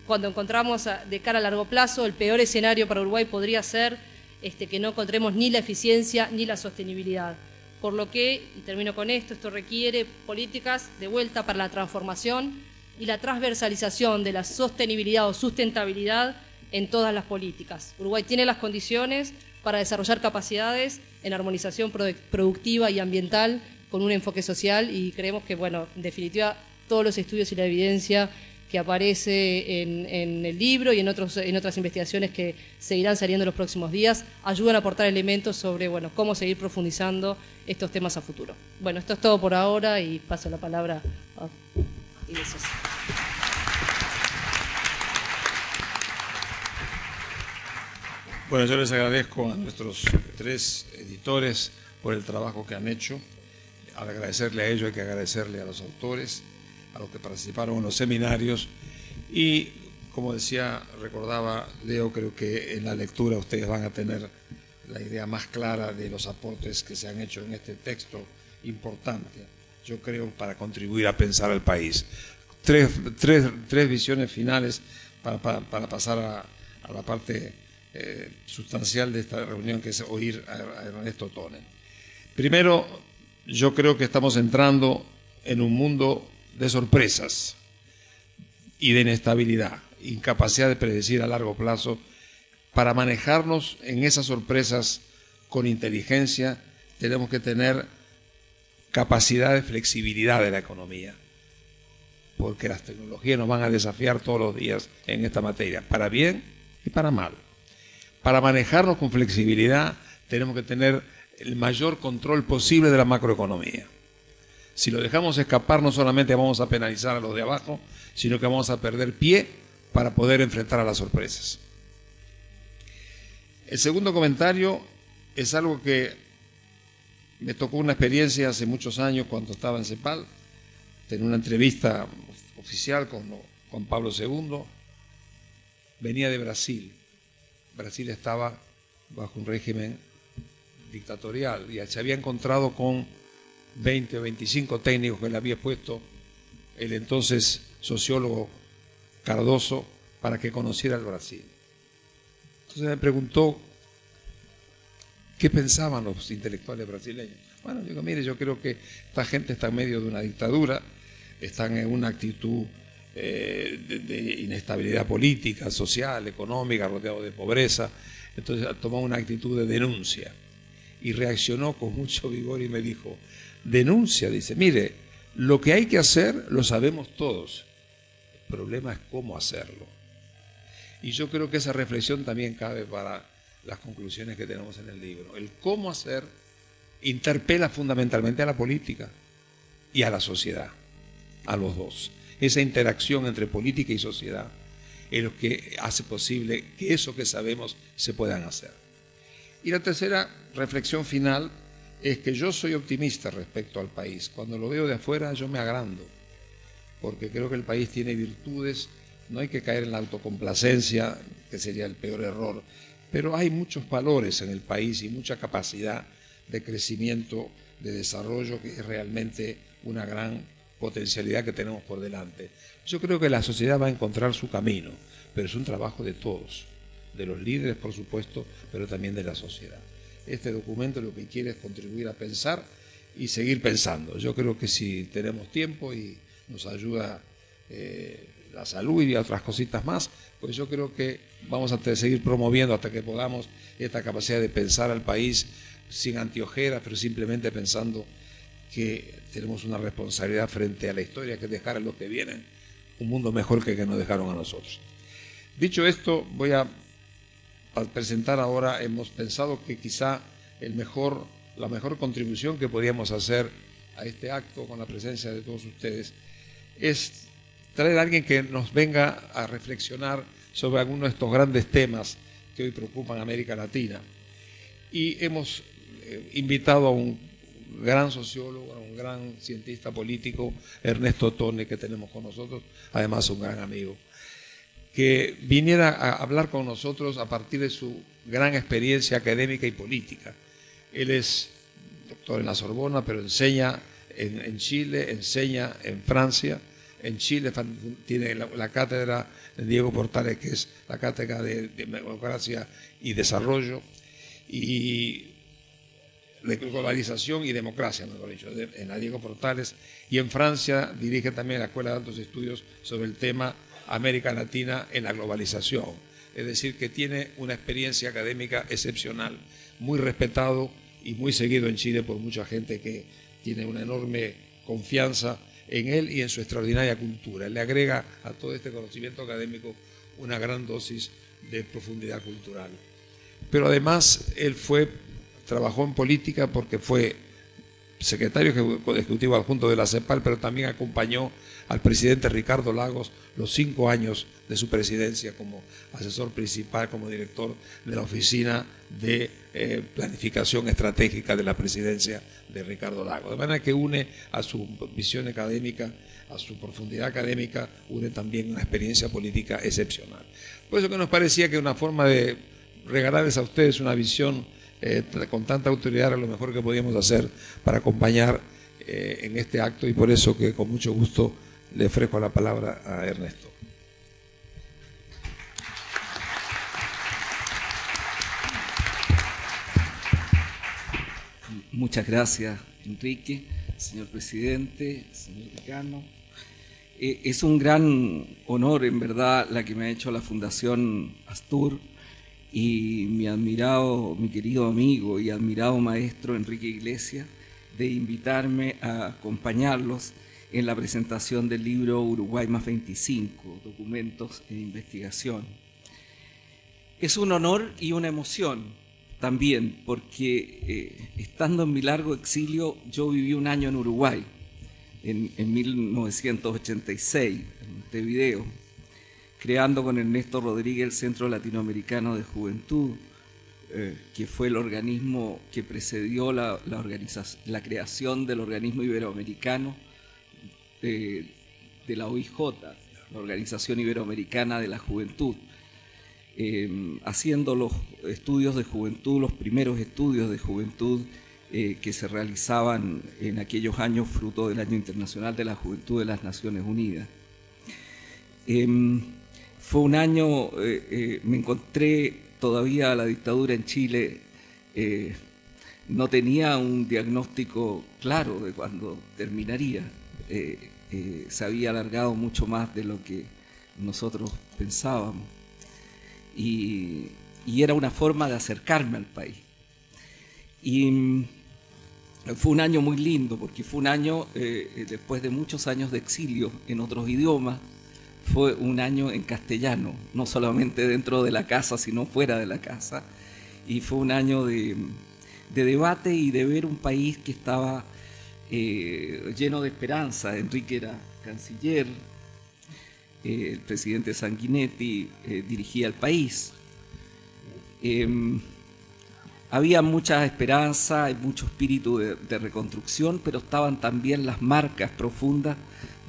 cuando encontramos de cara a largo plazo, el peor escenario para Uruguay podría ser que no encontremos ni la eficiencia ni la sostenibilidad. Por lo que, y termino con esto requiere políticas de vuelta para la transformación y la transversalización de la sostenibilidad o sustentabilidad en todas las políticas. Uruguay tiene las condiciones para desarrollar capacidades en armonización productiva y ambiental con un enfoque social, y creemos que, bueno, en definitiva, todos los estudios y la evidencia que aparece en el libro y en otras investigaciones que seguirán saliendo en los próximos días ayudan a aportar elementos sobre, bueno, cómo seguir profundizando estos temas a futuro. Bueno, esto es todo por ahora y paso la palabra a Iglesias. Bueno, yo les agradezco a nuestros 3 editores por el trabajo que han hecho. Al agradecerle a ellos hay que agradecerle a los autores, a los que participaron en los seminarios, y como decía, recordaba Leo, creo que en la lectura ustedes van a tener la idea más clara de los aportes que se han hecho en este texto importante, yo creo, para contribuir a pensar al país. Tres visiones finales para pasar a la parte sustancial de esta reunión, que es oír a Ernesto Tone. Primero, yo creo que estamos entrando en un mundo de sorpresas y de inestabilidad, incapacidad de predecir a largo plazo. Para manejarnos en esas sorpresas con inteligencia, tenemos que tener capacidad de flexibilidad de la economía, porque las tecnologías nos van a desafiar todos los días en esta materia, para bien y para mal. Para manejarnos con flexibilidad, tenemos que tener el mayor control posible de la macroeconomía. Si lo dejamos escapar, no solamente vamos a penalizar a los de abajo, sino que vamos a perder pie para poder enfrentar a las sorpresas. El segundo comentario es algo que me tocó una experiencia hace muchos años cuando estaba en CEPAL. Tenía una entrevista oficial con Juan Pablo II. Venía de Brasil. Brasil estaba bajo un régimen dictatorial y se había encontrado con 20 o 25 técnicos que le había puesto el entonces sociólogo Cardoso para que conociera el Brasil. Entonces me preguntó qué pensaban los intelectuales brasileños. Bueno, yo digo, mire, yo creo que esta gente está en medio de una dictadura, están en una actitud de inestabilidad política, social, económica, rodeado de pobreza. Entonces tomó una actitud de denuncia y reaccionó con mucho vigor y me dijo, denuncia, dice, mire, lo que hay que hacer lo sabemos todos, el problema es cómo hacerlo. Y yo creo que esa reflexión también cabe para las conclusiones que tenemos en el libro. El cómo hacer interpela fundamentalmente a la política y a la sociedad, a los dos. Esa interacción entre política y sociedad es lo que hace posible que eso que sabemos se puedan hacer. Y la tercera reflexión final es que yo soy optimista respecto al país. Cuando lo veo de afuera yo me agrando, porque creo que el país tiene virtudes, no hay que caer en la autocomplacencia, que sería el peor error, pero hay muchos valores en el país y mucha capacidad de crecimiento, de desarrollo, que es realmente una gran potencialidad que tenemos por delante. Yo creo que la sociedad va a encontrar su camino, pero es un trabajo de todos, de los líderes, por supuesto, pero también de la sociedad. Este documento lo que quiere es contribuir a pensar y seguir pensando. Yo creo que si tenemos tiempo y nos ayuda la salud y otras cositas más, pues yo creo que vamos a seguir promoviendo hasta que podamos esta capacidad de pensar al país sin anteojeras, pero simplemente pensando que tenemos una responsabilidad frente a la historia, que es dejar a los que vienen un mundo mejor que nos dejaron a nosotros. Dicho esto, voy a presentar ahora, hemos pensado que quizá la mejor contribución que podíamos hacer a este acto con la presencia de todos ustedes es traer a alguien que nos venga a reflexionar sobre algunos de estos grandes temas que hoy preocupan a América Latina. Y hemos invitado a un gran sociólogo, a un gran cientista político, Ernesto Tone, que tenemos con nosotros, además un gran amigo, que viniera a hablar con nosotros a partir de su gran experiencia académica y política. Él es doctor en la Sorbona, pero enseña en Chile, enseña en Francia. En Chile tiene la cátedra de Diego Portales, que es la cátedra de democracia y desarrollo, y de globalización y democracia, mejor dicho, en la Diego Portales. Y en Francia dirige también la Escuela de Altos Estudios sobre el tema América Latina en la globalización. Es decir, que tiene una experiencia académica excepcional, muy respetado y muy seguido en Chile por mucha gente que tiene una enorme confianza en él y en su extraordinaria cultura. Le agrega a todo este conocimiento académico una gran dosis de profundidad cultural. Pero además él trabajó en política porque fue secretario ejecutivo adjunto de la CEPAL, pero también acompañó al presidente Ricardo Lagos los 5 años de su presidencia como asesor principal, como director de la Oficina de Planificación Estratégica de la presidencia de Ricardo Lagos. De manera que une a su visión académica, a su profundidad académica, une también una experiencia política excepcional. Por eso que nos parecía que una forma de regalarles a ustedes una visión con tanta autoridad era lo mejor que podíamos hacer para acompañar en este acto, y por eso que con mucho gusto le ofrezco la palabra a Ernesto. Muchas gracias, Enrique, señor presidente, señor decano. Es un gran honor, en verdad, la que me ha hecho la Fundación Astur y mi querido amigo y admirado maestro Enrique Iglesias, de invitarme a acompañarlos en la presentación del libro Uruguay más 25, documentos e investigación. Es un honor y una emoción también, porque estando en mi largo exilio, yo viví un año en Uruguay, en 1986, en Montevideo, creando con Ernesto Rodríguez el Centro Latinoamericano de Juventud, que fue el organismo que precedió la creación del organismo iberoamericano de la OIJ, la Organización Iberoamericana de la Juventud, haciendo los estudios de juventud, los primeros estudios de juventud que se realizaban en aquellos años fruto del Año Internacional de la Juventud de las Naciones Unidas. Fue un año, me encontré todavía la dictadura en Chile no tenía un diagnóstico claro de cuándo terminaría. Se había alargado mucho más de lo que nosotros pensábamos. Y era una forma de acercarme al país. Y fue un año muy lindo, porque fue un año, después de muchos años de exilio en otros idiomas, fue un año en castellano, no solamente dentro de la casa, sino fuera de la casa. Y fue un año de debate y de ver un país que estaba lleno de esperanza. Enrique era canciller, el presidente Sanguinetti dirigía el país. Había mucha esperanza y mucho espíritu de reconstrucción, pero estaban también las marcas profundas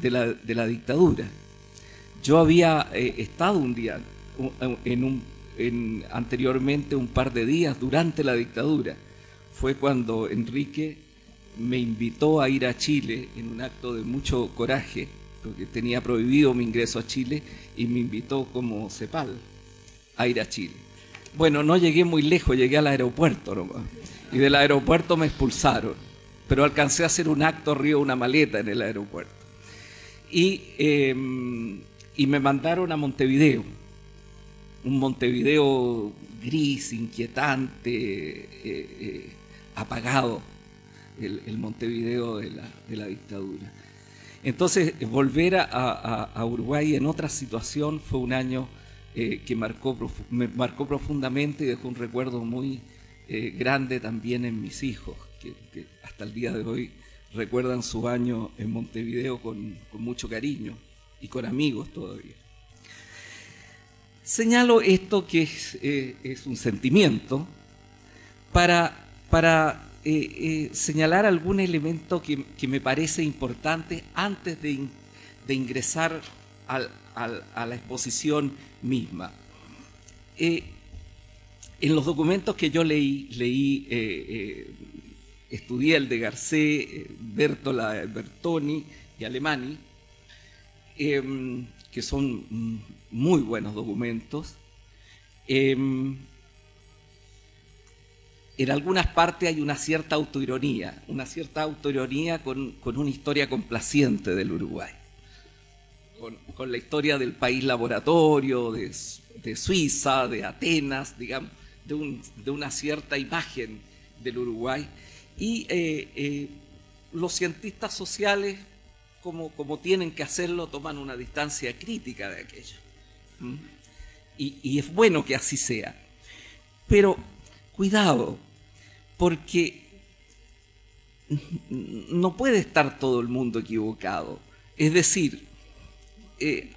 de la dictadura. Yo había estado un día, anteriormente un par de días durante la dictadura. Fue cuando Enrique me invitó a ir a Chile en un acto de mucho coraje, porque tenía prohibido mi ingreso a Chile, y me invitó como CEPAL a ir a Chile. Bueno, no llegué muy lejos, llegué al aeropuerto nomás, y del aeropuerto me expulsaron, pero alcancé a hacer un acto arriba de una maleta en el aeropuerto. Y me mandaron a Montevideo, un Montevideo gris, inquietante, apagado, el Montevideo de la dictadura. Entonces, volver a Uruguay en otra situación fue un año que me marcó profundamente y dejó un recuerdo muy grande también en mis hijos, que hasta el día de hoy recuerdan su año en Montevideo con mucho cariño y con amigos todavía. Señalo esto que es un sentimiento para señalar algún elemento que me parece importante antes de ingresar a la exposición misma. En los documentos que yo leí, estudié el de Garcés, Bertola, Bertoni y Alemani, que son muy buenos documentos. En algunas partes hay una cierta autoironía con una historia complaciente del Uruguay, con la historia del país laboratorio, de Suiza, de Atenas, digamos, de una cierta imagen del Uruguay. Y los cientistas sociales, como tienen que hacerlo, toman una distancia crítica de aquello. Y es bueno que así sea. Pero cuidado, porque no puede estar todo el mundo equivocado. Es decir,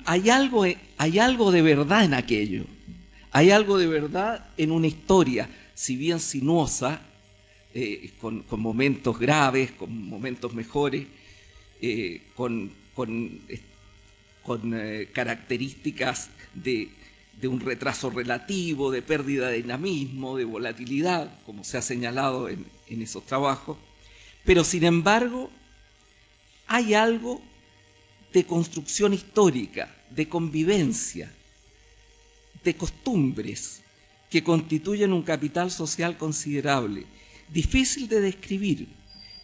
hay algo de verdad en aquello. Hay algo de verdad en una historia, si bien sinuosa, con momentos graves, con momentos mejores, con características de un retraso relativo, de pérdida de dinamismo, de volatilidad, como se ha señalado en esos trabajos. Pero sin embargo, hay algo de construcción histórica, de convivencia, de costumbres que constituyen un capital social considerable, difícil de describir,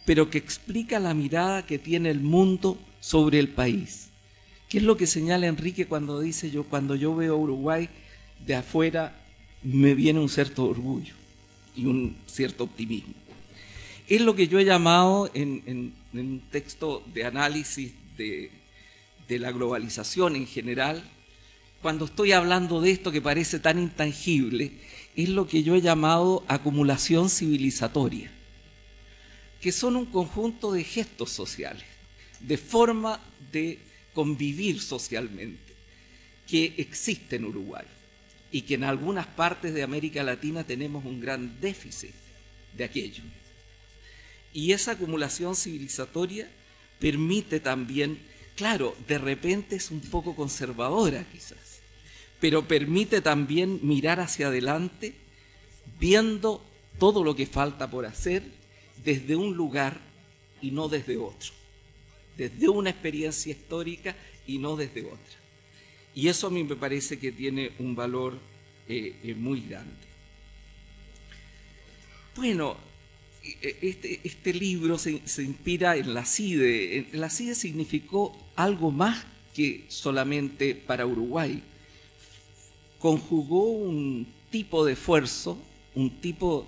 pero que explica la mirada que tiene el mundo sobre el país. ¿Qué es lo que señala Enrique cuando dice cuando yo veo a Uruguay de afuera me viene un cierto orgullo y un cierto optimismo? Es lo que yo he llamado en un texto de análisis de la globalización en general, cuando estoy hablando de esto que parece tan intangible, es lo que yo he llamado acumulación civilizatoria, que son un conjunto de gestos sociales, de forma de convivir socialmente, que existe en Uruguay y que en algunas partes de América Latina tenemos un gran déficit de aquello. Y esa acumulación civilizatoria permite también, claro, de repente es un poco conservadora quizás, pero permite también mirar hacia adelante viendo todo lo que falta por hacer desde un lugar y no desde otro, desde una experiencia histórica y no desde otra. Y eso a mí me parece que tiene un valor muy grande. Bueno, este libro se inspira en la CIDE. La CIDE significó algo más que solamente para Uruguay. Conjugó un tipo de esfuerzo, un tipo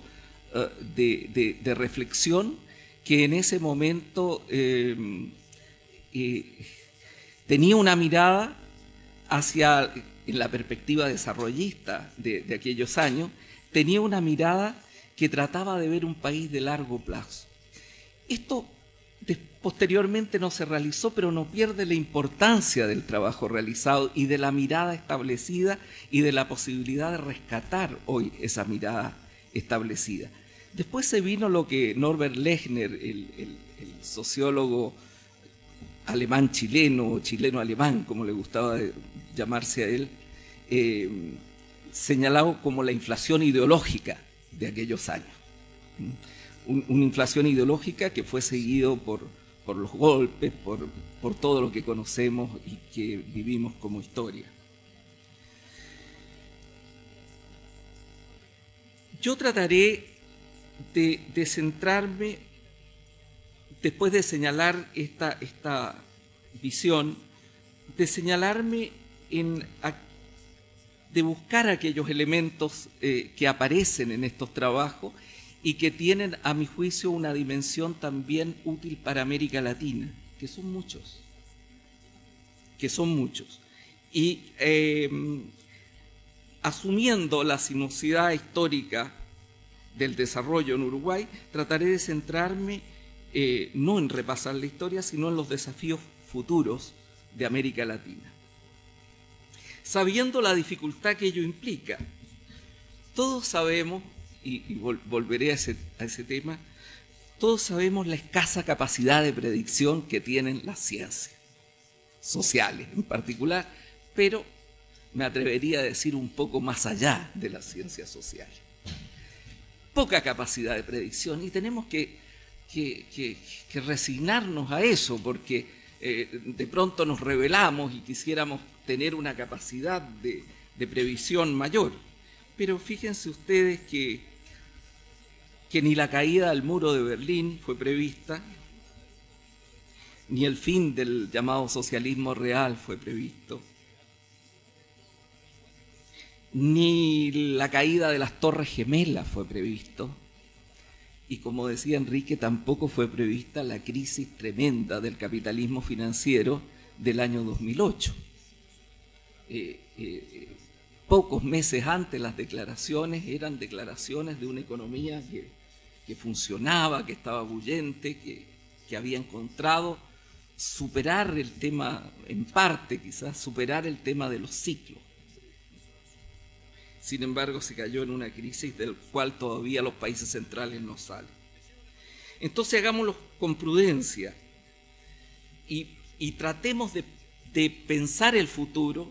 de reflexión que en ese momento tenía una mirada hacia, en la perspectiva desarrollista de aquellos años, tenía una mirada que trataba de ver un país de largo plazo. Esto posteriormente no se realizó, pero no pierde la importancia del trabajo realizado y de la mirada establecida y de la posibilidad de rescatar hoy esa mirada establecida. Después se vino lo que Norbert Lechner, el sociólogo alemán-chileno, o chileno-alemán, como le gustaba llamarse a él, señalado como la inflación ideológica de aquellos años. Una inflación ideológica que fue seguido por los golpes, por todo lo que conocemos y que vivimos como historia. Yo trataré de centrarme, después de señalar esta visión, de señalarme de buscar aquellos elementos que aparecen en estos trabajos y que tienen, a mi juicio, una dimensión también útil para América Latina, que son muchos. Y asumiendo la sinuosidad histórica del desarrollo en Uruguay, trataré de centrarme no en repasar la historia, sino en los desafíos futuros de América Latina. Sabiendo la dificultad que ello implica, todos sabemos, y volveré a ese tema, todos sabemos la escasa capacidad de predicción que tienen las ciencias sociales en particular, pero me atrevería a decir un poco más allá de las ciencias sociales. Poca capacidad de predicción, y tenemos que resignarnos a eso, porque de pronto nos rebelamos y quisiéramos tener una capacidad de previsión mayor. Pero fíjense ustedes que ni la caída del muro de Berlín fue prevista, ni el fin del llamado socialismo real fue previsto, ni la caída de las Torres Gemelas fue previsto, y como decía Enrique, tampoco fue prevista la crisis tremenda del capitalismo financiero del año 2008. Pocos meses antes las declaraciones eran declaraciones de una economía que funcionaba, que estaba bullente, que había encontrado superar el tema, en parte quizás, superar el tema de los ciclos. Sin embargo, se cayó en una crisis del cual todavía los países centrales no salen. Entonces hagámoslo con prudencia y tratemos de pensar el futuro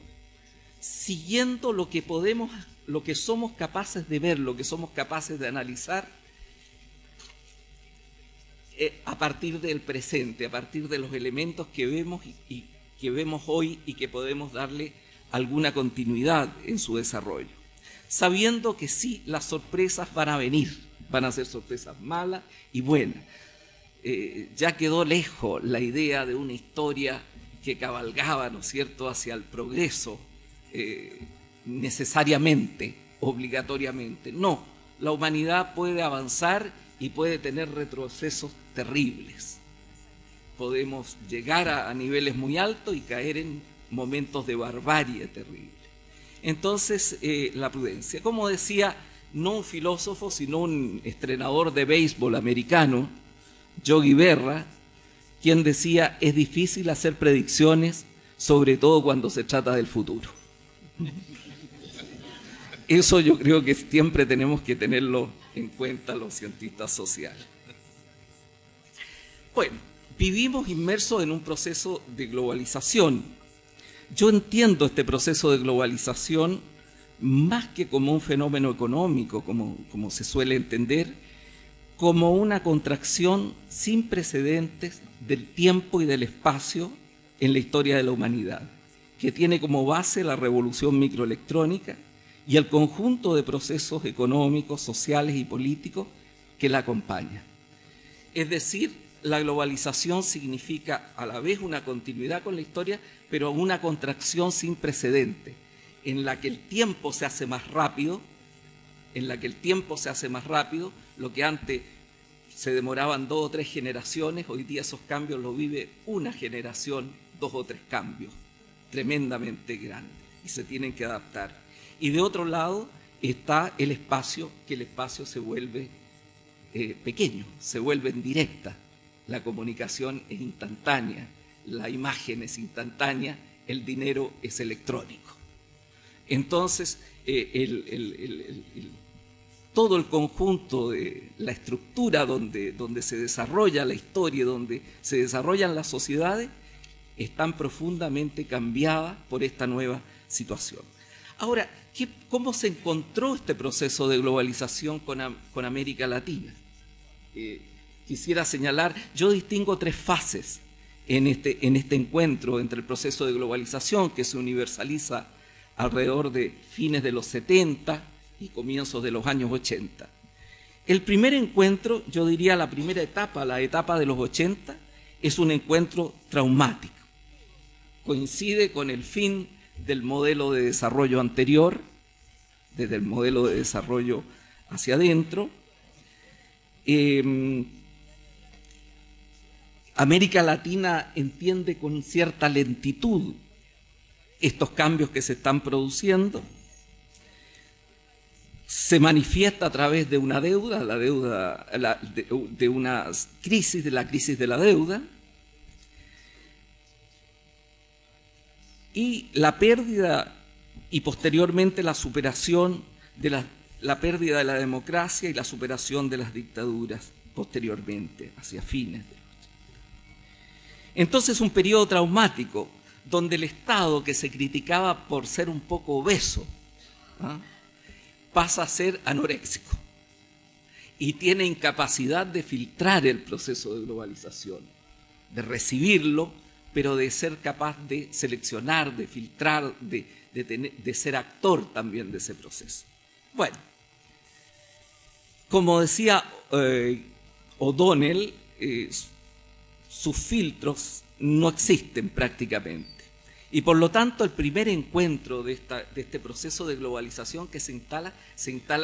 siguiendo lo que podemos, lo que somos capaces de ver, lo que somos capaces de analizar a partir del presente, a partir de los elementos que vemos y que vemos hoy y que podemos darle alguna continuidad en su desarrollo. Sabiendo que sí, las sorpresas van a venir, van a ser sorpresas malas y buenas. Ya quedó lejos la idea de una historia que cabalgaba, ¿no es cierto?, hacia el progreso necesariamente, obligatoriamente. No, la humanidad puede avanzar y puede tener retrocesos terribles. Podemos llegar a niveles muy altos y caer en momentos de barbarie terrible. Entonces, la prudencia. Como decía, no un filósofo, sino un entrenador de béisbol americano, Yogi Berra, quien decía, es difícil hacer predicciones, sobre todo cuando se trata del futuro. Eso yo creo que siempre tenemos que tenerlo en cuenta los cientistas sociales. Bueno, vivimos inmersos en un proceso de globalización. Yo entiendo este proceso de globalización más que como un fenómeno económico, como se suele entender, como una contracción sin precedentes del tiempo y del espacio en la historia de la humanidad, que tiene como base la revolución microelectrónica y el conjunto de procesos económicos, sociales y políticos que la acompañan. Es decir, la globalización significa a la vez una continuidad con la historia, pero una contracción sin precedente, en la que el tiempo se hace más rápido, lo que antes se demoraban 2 o 3 generaciones, hoy día esos cambios los vive una generación, 2 o 3 cambios tremendamente grandes, y se tienen que adaptar. Y de otro lado está el espacio, que el espacio se vuelve pequeño, se vuelve en directa, la comunicación es instantánea, la imagen es instantánea, el dinero es electrónico. Entonces, todo el conjunto de la estructura donde se desarrolla la historia, donde se desarrollan las sociedades, están profundamente cambiadas por esta nueva situación. Ahora, ¿cómo se encontró este proceso de globalización con América Latina? Quisiera señalar, yo distingo 3 fases en este encuentro entre el proceso de globalización, que se universaliza alrededor de fines de los 70 y comienzos de los años 80. El primer encuentro, yo diría la primera etapa, la etapa de los 80, es un encuentro traumático. Coincide con el fin del modelo de desarrollo anterior, desde el modelo de desarrollo hacia adentro. América Latina entiende con cierta lentitud estos cambios que se están produciendo. Se manifiesta a través de una deuda, de una crisis, de la crisis de la deuda, y la pérdida y posteriormente la superación de la pérdida de la democracia y la superación de las dictaduras posteriormente, hacia fines de los 80. Entonces, un periodo traumático donde el Estado, que se criticaba por ser un poco obeso, pasa a ser anoréxico y tiene incapacidad de filtrar el proceso de globalización, de recibirlo, pero de ser capaz de seleccionar, de filtrar, de ser actor también de ese proceso. Bueno, como decía O'Donnell, sus filtros no existen prácticamente. Y por lo tanto, el primer encuentro de este proceso de globalización que se instala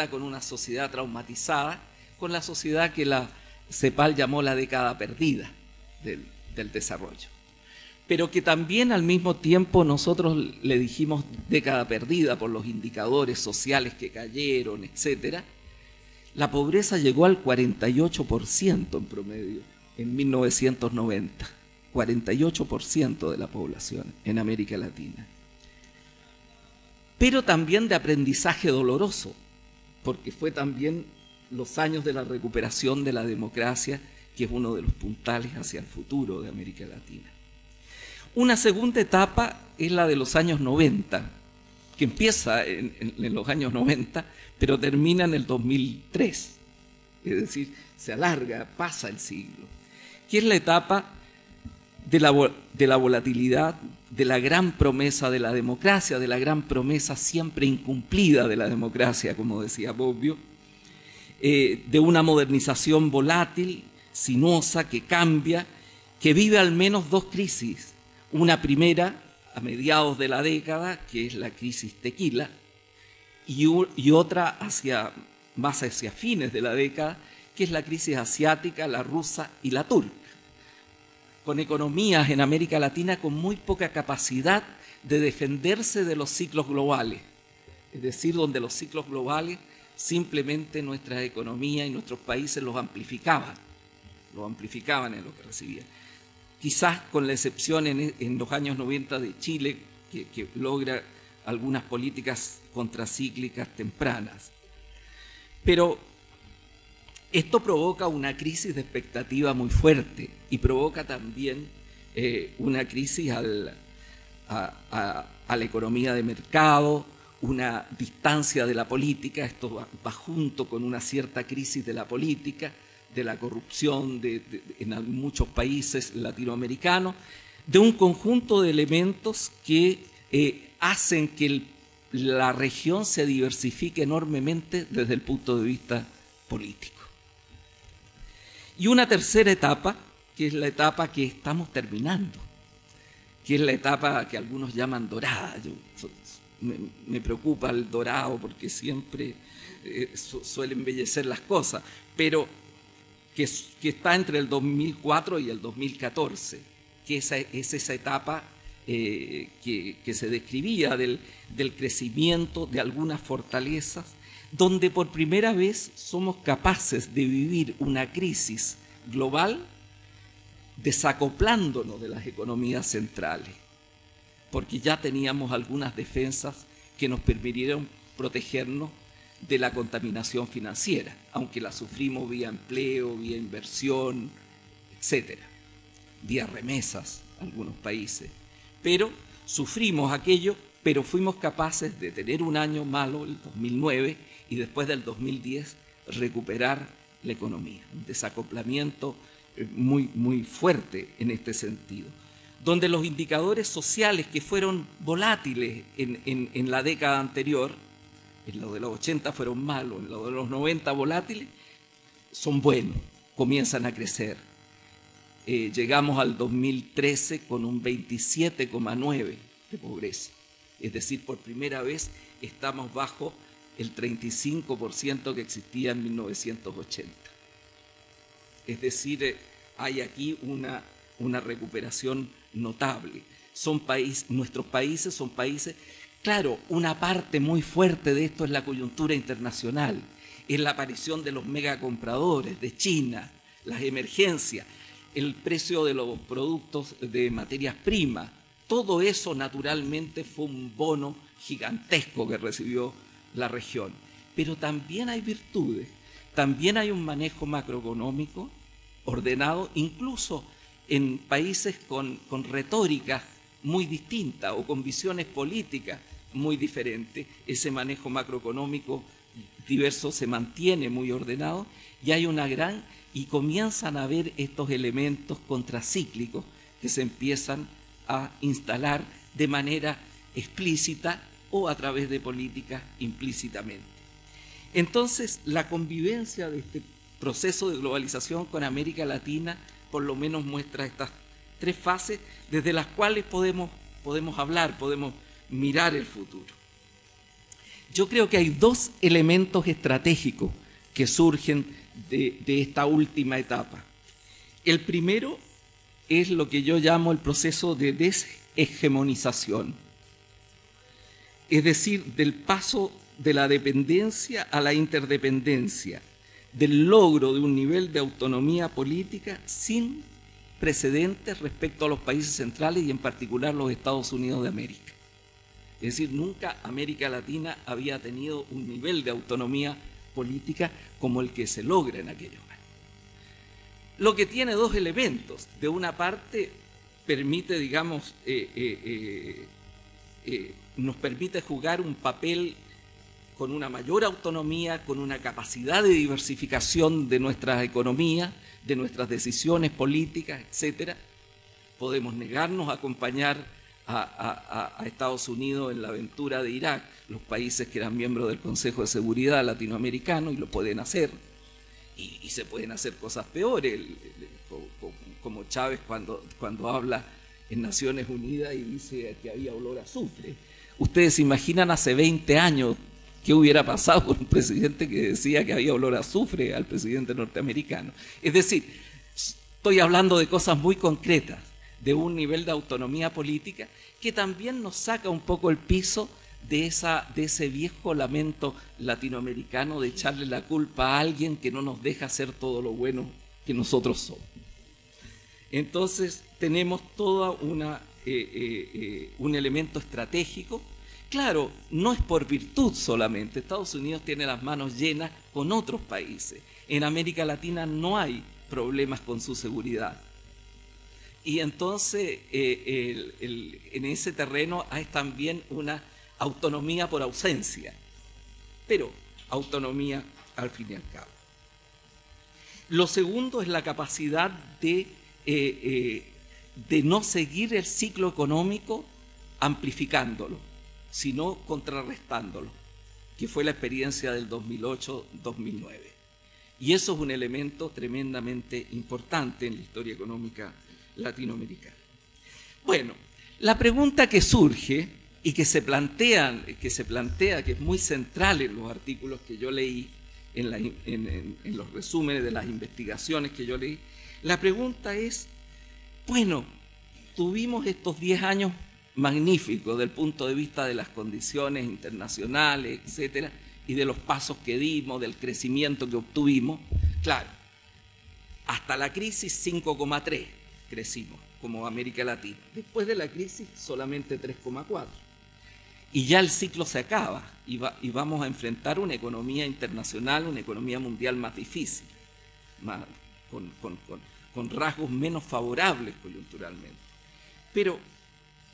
con una sociedad traumatizada, con la sociedad que la CEPAL llamó la década perdida del desarrollo. Pero que también al mismo tiempo nosotros le dijimos década perdida por los indicadores sociales que cayeron, etc. La pobreza llegó al 48% en promedio en 1990. 48% de la población en América Latina. Pero también de aprendizaje doloroso, porque fue también los años de la recuperación de la democracia, que es uno de los puntales hacia el futuro de América Latina. Una segunda etapa es la de los años 90, que empieza en los años 90, pero termina en el 2003. Es decir, se alarga, pasa el siglo, que es la etapa de la volatilidad, de la gran promesa de la democracia, de la gran promesa siempre incumplida de la democracia, como decía Bobbio, de una modernización volátil, sinuosa, que cambia, que vive al menos 2 crisis. Una primera, a mediados de la década, que es la crisis tequila, y otra más hacia fines de la década, que es la crisis asiática, la rusa y la turca, con economías en América Latina con muy poca capacidad de defenderse de los ciclos globales, es decir, donde los ciclos globales simplemente nuestra economía y nuestros países los amplificaban en lo que recibían. Quizás con la excepción en los años 90 de Chile, que logra algunas políticas contracíclicas tempranas. Pero esto provoca una crisis de expectativa muy fuerte y provoca también una crisis a la economía de mercado, una distancia de la política. Esto va junto con una cierta crisis de la política, de la corrupción en muchos países latinoamericanos, de un conjunto de elementos que hacen que la región se diversifique enormemente desde el punto de vista político. Y una tercera etapa, que es la etapa que estamos terminando, que es la etapa que algunos llaman dorada. Me preocupa el dorado porque siempre suele embellecer las cosas, pero que está entre el 2004 y el 2014, que es esa etapa que se describía del crecimiento de algunas fortalezas, donde por primera vez somos capaces de vivir una crisis global desacoplándonos de las economías centrales, porque ya teníamos algunas defensas que nos permitieron protegernos de la contaminación financiera, aunque la sufrimos vía empleo, vía inversión, etcétera, vía remesas a algunos países. Pero sufrimos aquello, pero fuimos capaces de tener un año malo, el 2009, y después del 2010 recuperar la economía. Un desacoplamiento muy, muy fuerte en este sentido, donde los indicadores sociales que fueron volátiles en la década anterior, en lo de los 80 fueron malos, en lo de los 90 volátiles, son buenos, comienzan a crecer. Llegamos al 2013 con un 27,9 de pobreza, es decir, por primera vez estamos bajo el 35% que existía en 1980. Es decir, hay aquí una recuperación notable. Nuestros países son países, claro, una parte muy fuerte de esto es la coyuntura internacional, es la aparición de los megacompradores de China, las emergencias, el precio de los productos de materias primas. Todo eso naturalmente fue un bono gigantesco que recibió la región. Pero también hay virtudes, también hay un manejo macroeconómico ordenado, incluso en países con retóricas muy distintas o con visiones políticas muy diferentes. Ese manejo macroeconómico diverso se mantiene muy ordenado y hay y comienzan a haber estos elementos contracíclicos que se empiezan a instalar de manera explícita o a través de políticas implícitamente. Entonces, la convivencia de este proceso de globalización con América Latina por lo menos muestra estas tres fases desde las cuales podemos hablar, podemos mirar el futuro. Yo creo que hay dos elementos estratégicos que surgen de esta última etapa. El primero es lo que yo llamo el proceso de deshegemonización, es decir, del paso de la dependencia a la interdependencia, del logro de un nivel de autonomía política sin precedentes respecto a los países centrales y en particular los Estados Unidos de América. Es decir, nunca América Latina había tenido un nivel de autonomía política como el que se logra en aquellos años. Lo que tiene dos elementos. De una parte, permite, digamos, nos permite jugar un papel con una mayor autonomía, con una capacidad de diversificación de nuestras economías, de nuestras decisiones políticas, etc. Podemos negarnos a acompañar a Estados Unidos en la aventura de Irak, los países que eran miembros del Consejo de Seguridad latinoamericano, y lo pueden hacer, y se pueden hacer cosas peores, como Chávez cuando habla en Naciones Unidas y dice que había olor a azufre. Ustedes se imaginan hace 20 años qué hubiera pasado con un presidente que decía que había olor a azufre al presidente norteamericano. Es decir, estoy hablando de cosas muy concretas, de un nivel de autonomía política que también nos saca un poco el piso de ese viejo lamento latinoamericano de echarle la culpa a alguien que no nos deja hacer todo lo bueno que nosotros somos. Entonces tenemos todo un elemento estratégico. Claro, no es por virtud solamente. Estados Unidos tiene las manos llenas con otros países. En América Latina no hay problemas con su seguridad. Y entonces en ese terreno hay también una autonomía por ausencia, pero autonomía al fin y al cabo. Lo segundo es la capacidad de no seguir el ciclo económico amplificándolo, sino contrarrestándolo, que fue la experiencia del 2008-2009. Y eso es un elemento tremendamente importante en la historia económica latinoamericana. Bueno, la pregunta que surge y que se plantea, que es muy central en los artículos que yo leí, en los resúmenes de las investigaciones que yo leí, la pregunta es, bueno, tuvimos estos 10 años magníficos desde el punto de vista de las condiciones internacionales, etcétera, y de los pasos que dimos, del crecimiento que obtuvimos. Claro, hasta la crisis 5,3 crecimos como América Latina. Después de la crisis solamente 3,4. Y ya el ciclo se acaba y vamos a enfrentar una economía internacional, una economía mundial más difícil, con rasgos menos favorables coyunturalmente. Pero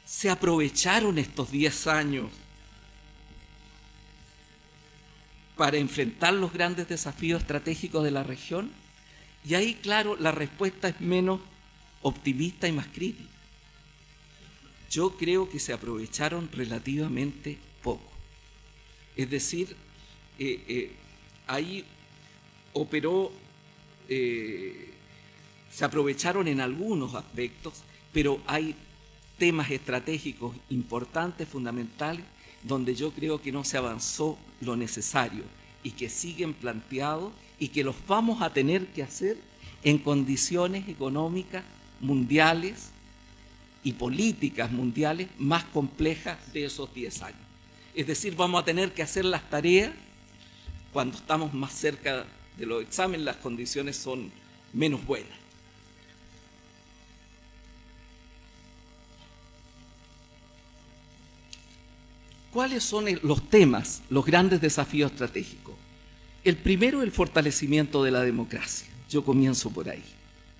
se aprovecharon estos 10 años para enfrentar los grandes desafíos estratégicos de la región, y ahí, claro, la respuesta es menos optimista y más crítica. Yo creo que se aprovecharon relativamente poco. Es decir, ahí operó, se aprovecharon en algunos aspectos, pero hay temas estratégicos importantes, fundamentales, donde yo creo que no se avanzó lo necesario y que siguen planteados y que los vamos a tener que hacer en condiciones económicas mundiales y políticas mundiales más complejas de esos 10 años. Es decir, vamos a tener que hacer las tareas cuando estamos más cerca de los exámenes, las condiciones son menos buenas. ¿Cuáles son los temas, los grandes desafíos estratégicos? El primero, el fortalecimiento de la democracia. Yo comienzo por ahí.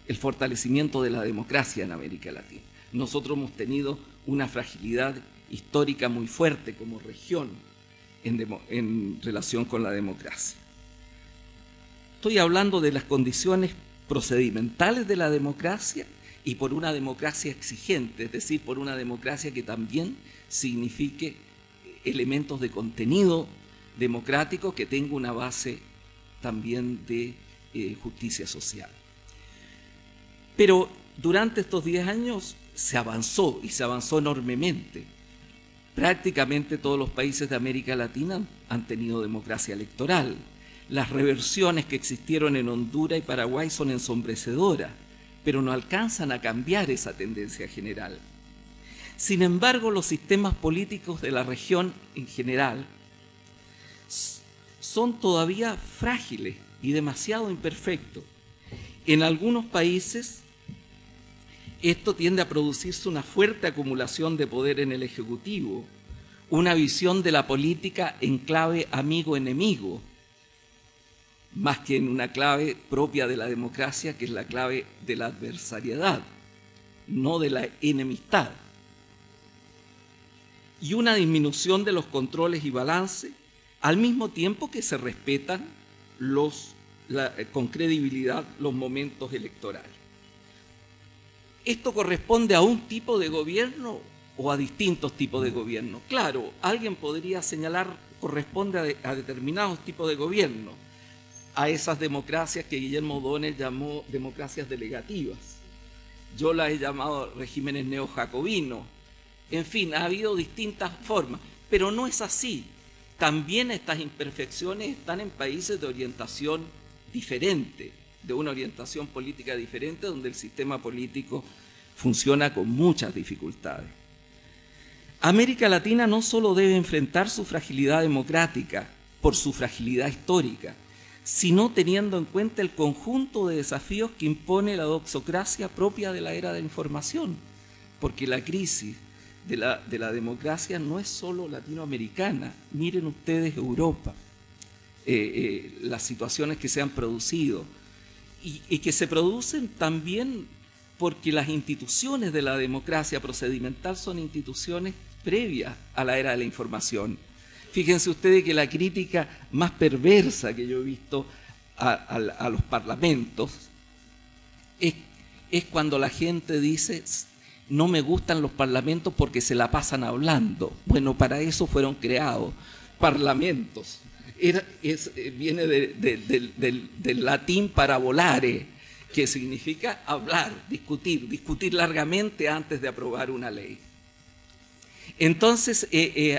El fortalecimiento de la democracia en América Latina. Nosotros hemos tenido una fragilidad histórica muy fuerte como región en relación con la democracia. Estoy hablando de las condiciones procedimentales de la democracia y por una democracia exigente, es decir, por una democracia que también signifique elementos de contenido democrático que tenga una base también de justicia social. Pero durante estos 10 años se avanzó y se avanzó enormemente. Prácticamente todos los países de América Latina han tenido democracia electoral. Las reversiones que existieron en Honduras y Paraguay son ensombrecedoras, pero no alcanzan a cambiar esa tendencia general. Sin embargo, los sistemas políticos de la región en general son todavía frágiles y demasiado imperfectos. En algunos países, esto tiende a producirse una fuerte acumulación de poder en el Ejecutivo, una visión de la política en clave amigo-enemigo, más que en una clave propia de la democracia, que es la clave de la adversariedad, no de la enemistad. Y una disminución de los controles y balances, al mismo tiempo que se respetan con credibilidad los momentos electorales. ¿Esto corresponde a un tipo de gobierno o a distintos tipos de gobierno? Claro, alguien podría señalar corresponde a determinados tipos de gobierno, a esas democracias que Guillermo O'Donnell llamó democracias delegativas. Yo las he llamado regímenes neojacobinos. En fin, ha habido distintas formas, pero no es así. También estas imperfecciones están en países de orientación diferente, de una orientación política diferente, donde el sistema político funciona con muchas dificultades. América Latina no solo debe enfrentar su fragilidad democrática por su fragilidad histórica, sino teniendo en cuenta el conjunto de desafíos que impone la doxocracia propia de la era de la información, porque la crisis de la democracia no es solo latinoamericana. Miren ustedes Europa, las situaciones que se han producido y que se producen también porque las instituciones de la democracia procedimental son instituciones previas a la era de la información. Fíjense ustedes que la crítica más perversa que yo he visto a los parlamentos es cuando la gente dice: no me gustan los parlamentos porque se la pasan hablando. Bueno, para eso fueron creados parlamentos. viene del latín parabolare, que significa hablar, discutir largamente antes de aprobar una ley. Entonces,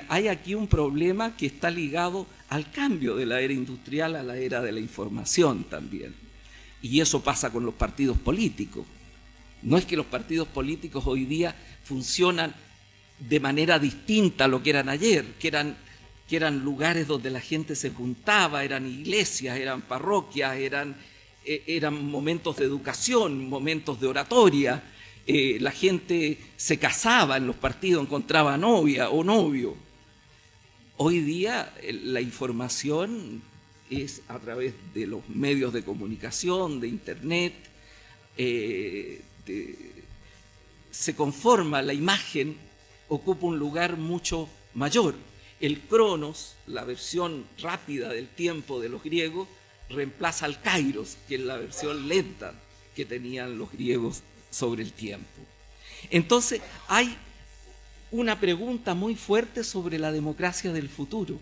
hay aquí un problema que está ligado al cambio de la era industrial a la era de la información también. Y eso pasa con los partidos políticos. No es que los partidos políticos hoy día funcionan de manera distinta a lo que eran ayer, que eran lugares donde la gente se juntaba, eran iglesias, eran parroquias, eran momentos de educación, momentos de oratoria. La gente se casaba en los partidos, encontraba novia o novio. Hoy día la información es a través de los medios de comunicación, de internet, se conforma, la imagen ocupa un lugar mucho mayor. El cronos, la versión rápida del tiempo de los griegos, reemplaza al kairos, que es la versión lenta que tenían los griegos sobre el tiempo. Entonces hay una pregunta muy fuerte sobre la democracia del futuro,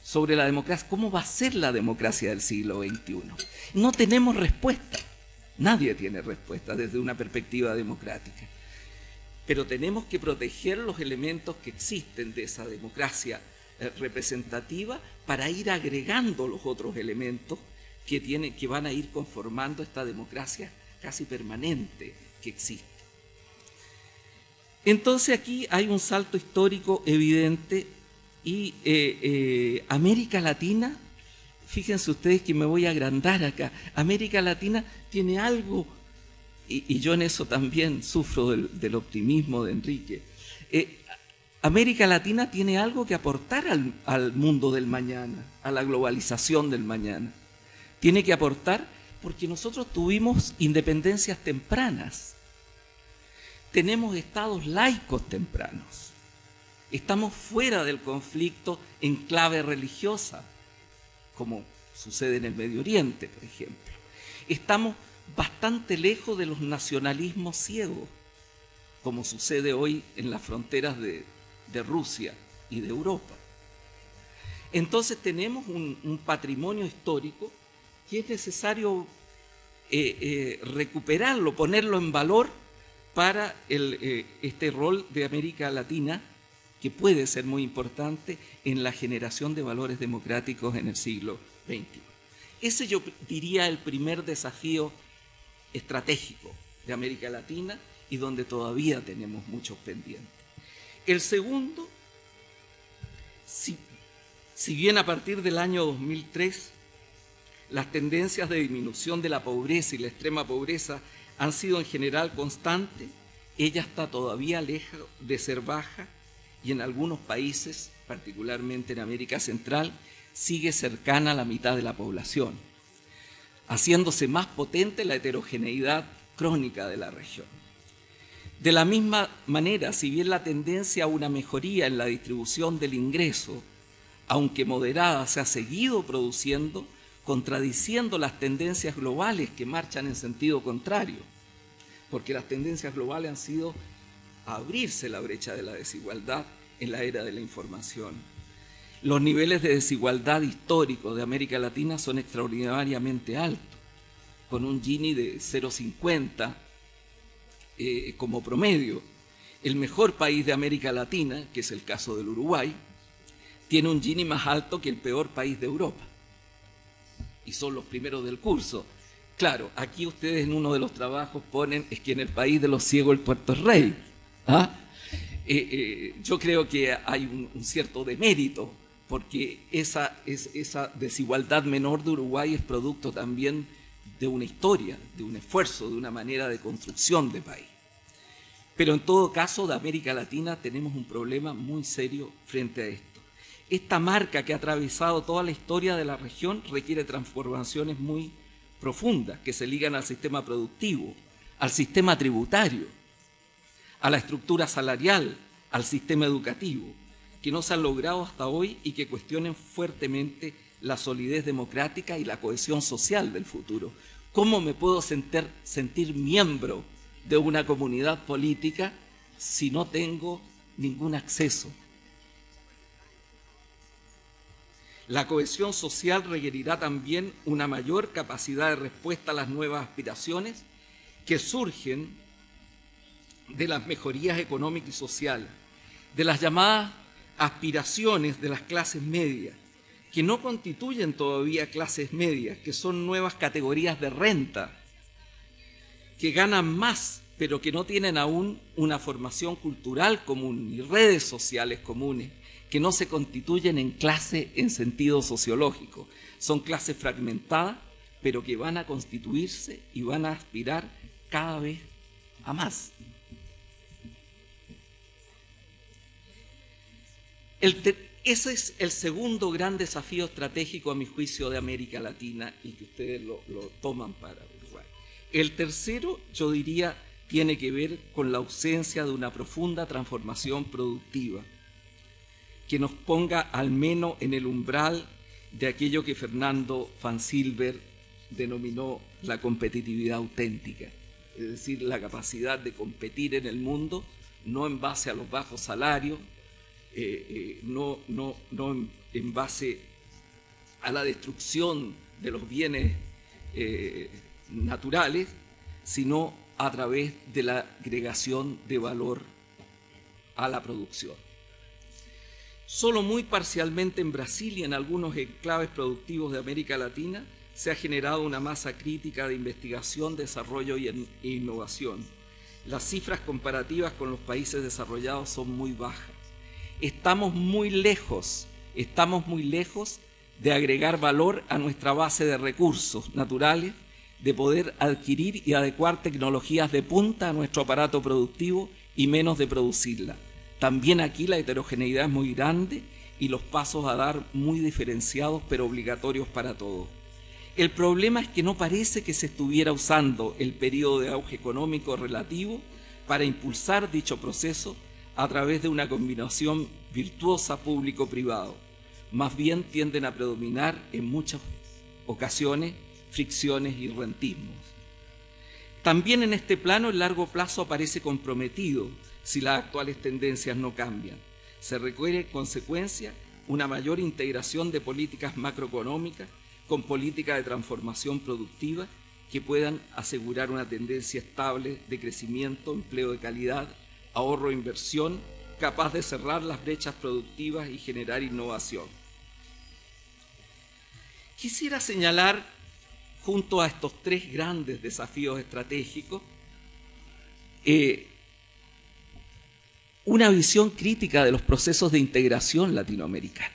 sobre la democracia, ¿cómo va a ser la democracia del siglo XXI? No tenemos respuesta, nadie tiene respuesta desde una perspectiva democrática, pero tenemos que proteger los elementos que existen de esa democracia representativa para ir agregando los otros elementos que van a ir conformando esta democracia casi permanente que existe. Entonces aquí hay un salto histórico evidente y América Latina, fíjense ustedes que me voy a agrandar acá, América Latina tiene algo, y yo en eso también sufro del optimismo de Enrique, América Latina tiene algo que aportar al mundo del mañana, a la globalización del mañana. Tiene que aportar porque nosotros tuvimos independencias tempranas, tenemos estados laicos tempranos, estamos fuera del conflicto en clave religiosa, como sucede en el Medio Oriente, por ejemplo. Estamos bastante lejos de los nacionalismos ciegos, como sucede hoy en las fronteras de Rusia y de Europa. Entonces tenemos un patrimonio histórico que es necesario recuperarlo, ponerlo en valor para este rol de América Latina, que puede ser muy importante en la generación de valores democráticos en el siglo XXI. Ese yo diría el primer desafío estratégico de América Latina y donde todavía tenemos muchos pendientes. El segundo, si bien a partir del año 2003 las tendencias de disminución de la pobreza y la extrema pobreza han sido en general constantes, ella está todavía lejos de ser baja y en algunos países, particularmente en América Central, sigue cercana a la mitad de la población, haciéndose más potente la heterogeneidad crónica de la región. De la misma manera, si bien la tendencia a una mejoría en la distribución del ingreso, aunque moderada, se ha seguido produciendo, contradiciendo las tendencias globales que marchan en sentido contrario, porque las tendencias globales han sido a abrirse la brecha de la desigualdad en la era de la información. Los niveles de desigualdad históricos de América Latina son extraordinariamente altos, con un Gini de 0,50 como promedio. El mejor país de América Latina, que es el caso del Uruguay, tiene un Gini más alto que el peor país de Europa. Y son los primeros del curso. Claro, aquí ustedes en uno de los trabajos ponen, es que en el país de los ciegos el puerto es rey. ¿Ah? Yo creo que hay un cierto demérito, porque esa desigualdad menor de Uruguay es producto también de una historia, de un esfuerzo, de una manera de construcción de país. Pero en todo caso, de América Latina tenemos un problema muy serio frente a esto. Esta marca que ha atravesado toda la historia de la región requiere transformaciones muy profundas que se ligan al sistema productivo, al sistema tributario, a la estructura salarial, al sistema educativo, que no se han logrado hasta hoy y que cuestionen fuertemente la solidez democrática y la cohesión social del futuro. ¿Cómo me puedo sentir miembro de una comunidad política si no tengo ningún acceso? La cohesión social requerirá también una mayor capacidad de respuesta a las nuevas aspiraciones que surgen de las mejorías económicas y sociales, de las llamadas aspiraciones de las clases medias, que no constituyen todavía clases medias, que son nuevas categorías de renta, que ganan más, pero que no tienen aún una formación cultural común ni redes sociales comunes, que no se constituyen en clase en sentido sociológico. Son clases fragmentadas, pero que van a constituirse y van a aspirar cada vez a más. Ese es el segundo gran desafío estratégico, a mi juicio, de América Latina, y que ustedes lo toman para Uruguay. El tercero, yo diría, tiene que ver con la ausencia de una profunda transformación productiva que nos ponga al menos en el umbral de aquello que Fernando Van Silber denominó la competitividad auténtica, es decir, la capacidad de competir en el mundo, no en base a los bajos salarios, no en base a la destrucción de los bienes naturales, sino a través de la agregación de valor a la producción. Solo muy parcialmente en Brasil y en algunos enclaves productivos de América Latina se ha generado una masa crítica de investigación, desarrollo e innovación. Las cifras comparativas con los países desarrollados son muy bajas. Estamos muy lejos de agregar valor a nuestra base de recursos naturales, de poder adquirir y adecuar tecnologías de punta a nuestro aparato productivo y menos de producirla. También aquí la heterogeneidad es muy grande y los pasos a dar muy diferenciados pero obligatorios para todos. El problema es que no parece que se estuviera usando el periodo de auge económico relativo para impulsar dicho proceso a través de una combinación virtuosa público-privado. Más bien tienden a predominar en muchas ocasiones fricciones y rentismos. También en este plano el largo plazo aparece comprometido si las actuales tendencias no cambian. Se requiere en consecuencia una mayor integración de políticas macroeconómicas con políticas de transformación productiva que puedan asegurar una tendencia estable de crecimiento, empleo de calidad, ahorro e inversión, capaz de cerrar las brechas productivas y generar innovación. Quisiera señalar, junto a estos tres grandes desafíos estratégicos, una visión crítica de los procesos de integración latinoamericana.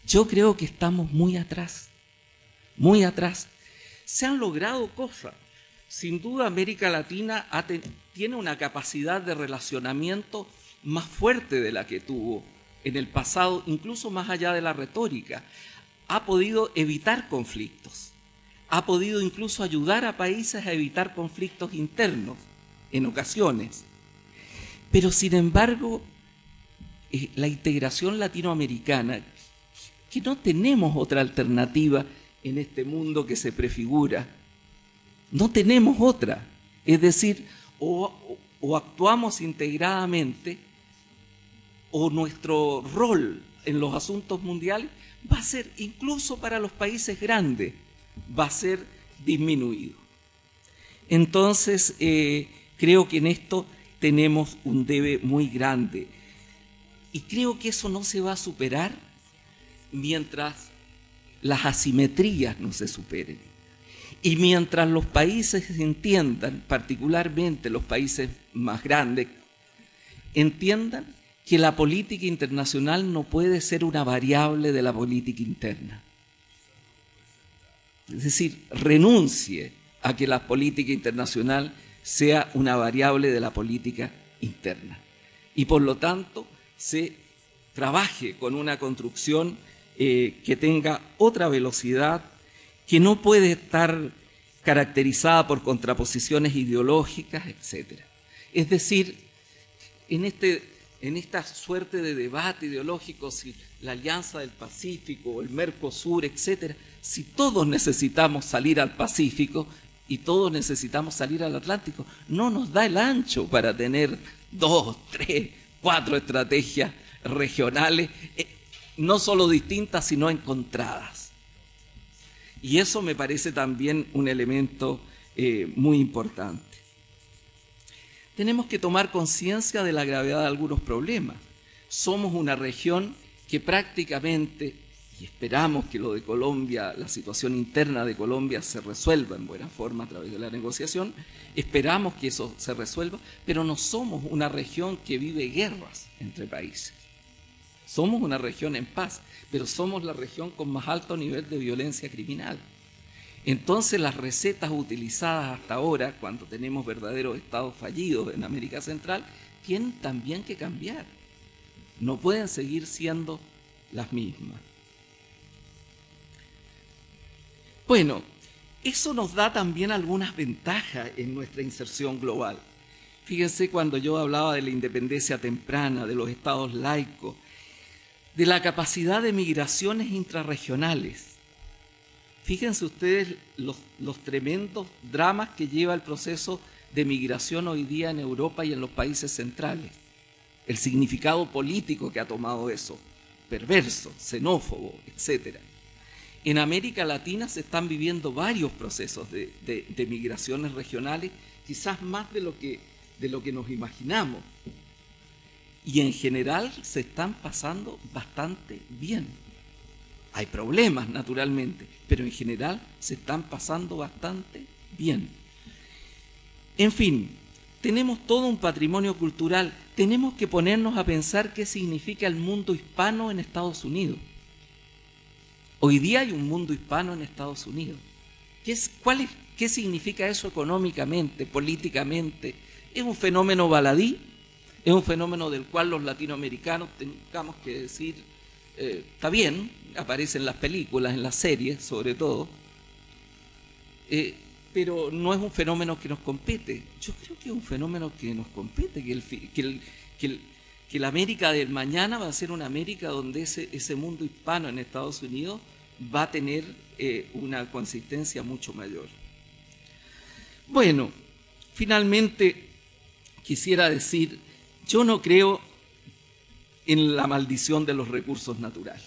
Yo creo que estamos muy atrás, muy atrás. Se han logrado cosas. Sin duda América Latina tiene una capacidad de relacionamiento más fuerte de la que tuvo en el pasado, incluso más allá de la retórica. Ha podido evitar conflictos, ha podido incluso ayudar a países a evitar conflictos internos en ocasiones. Pero sin embargo, la integración latinoamericana, que no tenemos otra alternativa en este mundo que se prefigura, no tenemos otra. Es decir, o actuamos integradamente, o nuestro rol en los asuntos mundiales va a ser, incluso para los países grandes, va a ser disminuido. Entonces, creo que en esto tenemos un debe muy grande. Y creo que eso no se va a superar mientras las asimetrías no se superen. Y mientras los países entiendan, particularmente los países más grandes, entiendan que la política internacional no puede ser una variable de la política interna. Es decir, renuncie a que la política internacional sea una variable de la política interna. Y por lo tanto, se trabaje con una construcción que tenga otra velocidad, que no puede estar caracterizada por contraposiciones ideológicas, etc. Es decir, en esta suerte de debate ideológico, si la Alianza del Pacífico o el Mercosur, etc., si todos necesitamos salir al Pacífico y todos necesitamos salir al Atlántico, no nos da el ancho para tener 2, 3, 4 estrategias regionales no solo distintas, sino encontradas. Y eso me parece también un elemento muy importante. Tenemos que tomar conciencia de la gravedad de algunos problemas. Somos una región que prácticamente, y esperamos que lo de Colombia, la situación interna de Colombia se resuelva en buena forma a través de la negociación, esperamos que eso se resuelva, pero no somos una región que vive guerras entre países. Somos una región en paz, pero somos la región con más alto nivel de violencia criminal. Entonces las recetas utilizadas hasta ahora, cuando tenemos verdaderos estados fallidos en América Central, tienen también que cambiar. No pueden seguir siendo las mismas. Bueno, eso nos da también algunas ventajas en nuestra inserción global. Fíjense cuando yo hablaba de la independencia temprana, de los estados laicos, de la capacidad de migraciones intrarregionales. Fíjense ustedes los tremendos dramas que lleva el proceso de migración hoy día en Europa y en los países centrales. El significado político que ha tomado eso, perverso, xenófobo, etc. En América Latina se están viviendo varios procesos de migraciones regionales, quizás más de lo que nos imaginamos. Y en general se están pasando bastante bien. Hay problemas, naturalmente, pero en general se están pasando bastante bien. En fin, tenemos todo un patrimonio cultural. Tenemos que ponernos a pensar qué significa el mundo hispano en Estados Unidos. Hoy día hay un mundo hispano en Estados Unidos. ¿Qué significa eso económicamente, políticamente? ¿Es un fenómeno baladí? ¿Es un fenómeno del cual los latinoamericanos tengamos que decir, está bien, aparece en las películas, en las series sobre todo, pero no es un fenómeno que nos compete? Yo creo que es un fenómeno que nos compete, que la América del mañana va a ser una América donde ese mundo hispano en Estados Unidos va a tener una consistencia mucho mayor. Bueno, finalmente quisiera decir, yo no creo en la maldición de los recursos naturales.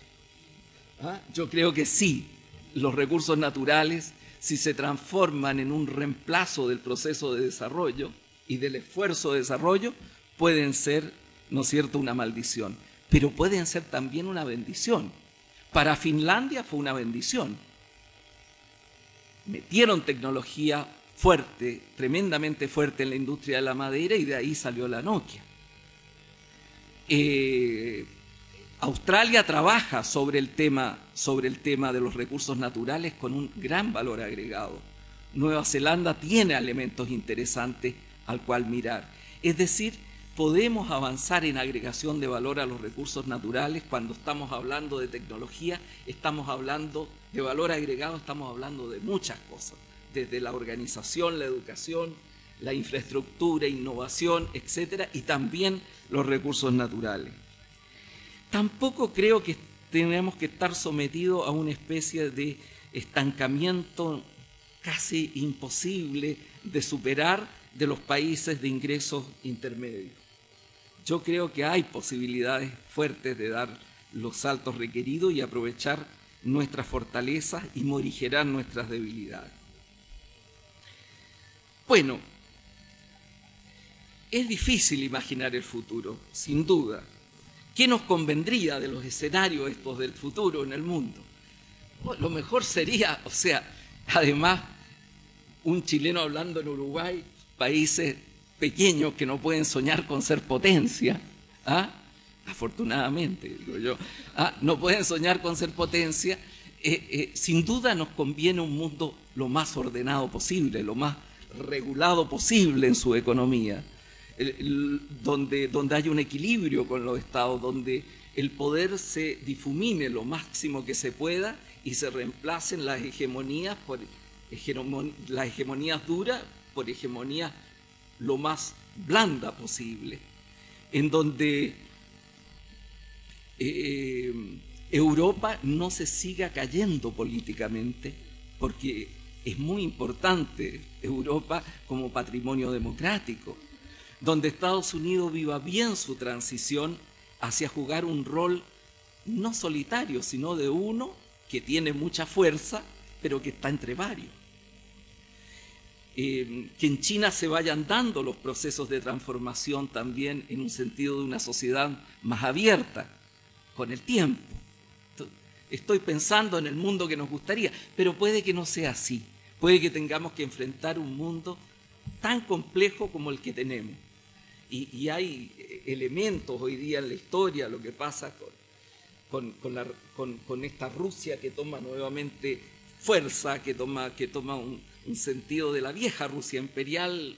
Yo creo que sí, los recursos naturales, si se transforman en un reemplazo del proceso de desarrollo y del esfuerzo de desarrollo, pueden ser, ¿no es cierto?, una maldición, pero pueden ser también una bendición. Para Finlandia fue una bendición. Metieron tecnología fuerte, tremendamente fuerte en la industria de la madera y de ahí salió la Nokia. Australia trabaja sobre el tema de los recursos naturales con un gran valor agregado. Nueva Zelanda tiene elementos interesantes al cual mirar. Es decir, podemos avanzar en agregación de valor a los recursos naturales. Cuando estamos hablando de tecnología, estamos hablando de valor agregado, estamos hablando de muchas cosas, desde la organización, la educación, la infraestructura, innovación, etcétera, y también los recursos naturales. Tampoco creo que tenemos que estar sometidos a una especie de estancamiento casi imposible de superar de los países de ingresos intermedios. Yo creo que hay posibilidades fuertes de dar los saltos requeridos y aprovechar nuestras fortalezas y morigerar nuestras debilidades. Bueno, es difícil imaginar el futuro, sin duda. ¿Qué nos convendría de los escenarios estos del futuro en el mundo? Lo mejor sería, además, un chileno hablando en Uruguay, países pequeños que no pueden soñar con ser potencia, afortunadamente, digo yo, no pueden soñar con ser potencia. Sin duda nos conviene un mundo lo más ordenado posible, lo más regulado posible en su economía, donde haya un equilibrio con los estados, donde el poder se difumine lo máximo que se pueda y se reemplacen las hegemonías duras por hegemonías lo más blanda posible, en donde Europa no se siga cayendo políticamente, porque es muy importante Europa como patrimonio democrático, donde Estados Unidos viva bien su transición hacia jugar un rol no solitario, sino de uno que tiene mucha fuerza, pero que está entre varios. Que en China se vayan dando los procesos de transformación también en un sentido de una sociedad más abierta con el tiempo. Estoy pensando en el mundo que nos gustaría, pero puede que no sea así. Puede que tengamos que enfrentar un mundo tan complejo como el que tenemos. Y hay elementos hoy día en la historia, lo que pasa con esta Rusia que toma nuevamente fuerza, que toma un sentido de la vieja Rusia imperial.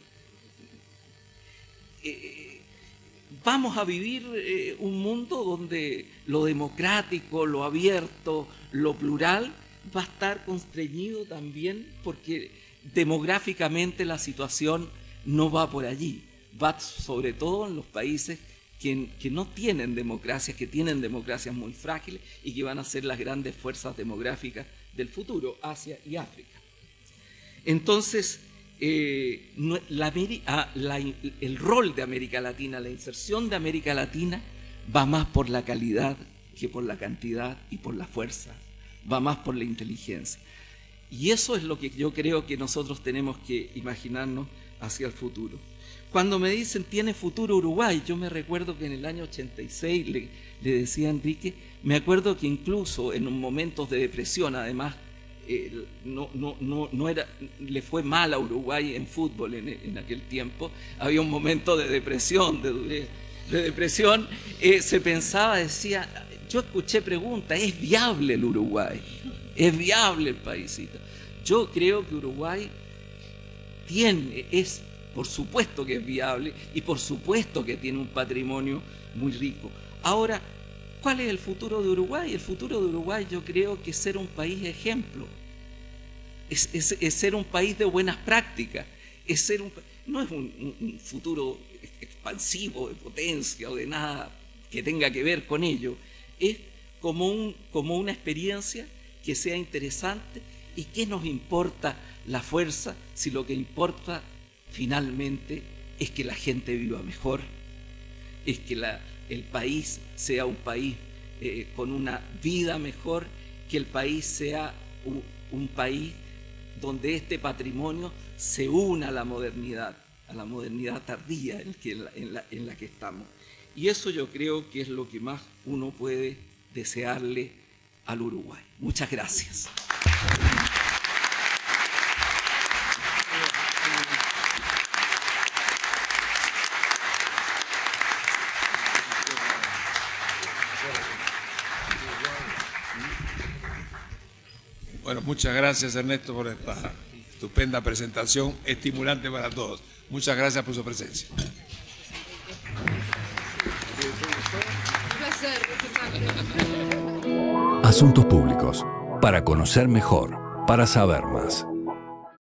Vamos a vivir un mundo donde lo democrático, lo abierto, lo plural va a estar constreñido también porque demográficamente la situación no va por allí. Va sobre todo en los países que no tienen democracias, que tienen democracias muy frágiles y que van a ser las grandes fuerzas demográficas del futuro, Asia y África. Entonces, el rol de América Latina, la inserción de América Latina va más por la calidad que por la cantidad y por la fuerza, va más por la inteligencia. Y eso es lo que yo creo que nosotros tenemos que imaginarnos hacia el futuro. Cuando me dicen, ¿tiene futuro Uruguay? Yo me recuerdo que en el año 86, le decía a Enrique, me acuerdo que incluso en momentos de depresión, además, le fue mal a Uruguay en fútbol en aquel tiempo, había un momento de depresión, se pensaba, decía, yo escuché preguntas, ¿es viable el Uruguay? ¿Es viable el paísito? Yo creo que Uruguay por supuesto que es viable y por supuesto que tiene un patrimonio muy rico. Ahora, ¿cuál es el futuro de Uruguay? El futuro de Uruguay yo creo que es ser un país ejemplo, es ser un país de buenas prácticas, no es un futuro expansivo de potencia o de nada que tenga que ver con ello, es como una experiencia que sea interesante. ¿Y qué nos importa la fuerza si lo que importa finalmente es que la gente viva mejor, es que el país sea un país con una vida mejor, que el país sea un país donde este patrimonio se una a la modernidad tardía en la que estamos? Y eso yo creo que es lo que más uno puede desearle al Uruguay. Muchas gracias. Bueno, muchas gracias Ernesto por esta estupenda presentación, estimulante para todos. Muchas gracias por su presencia. Asuntos Públicos, para conocer mejor, para saber más.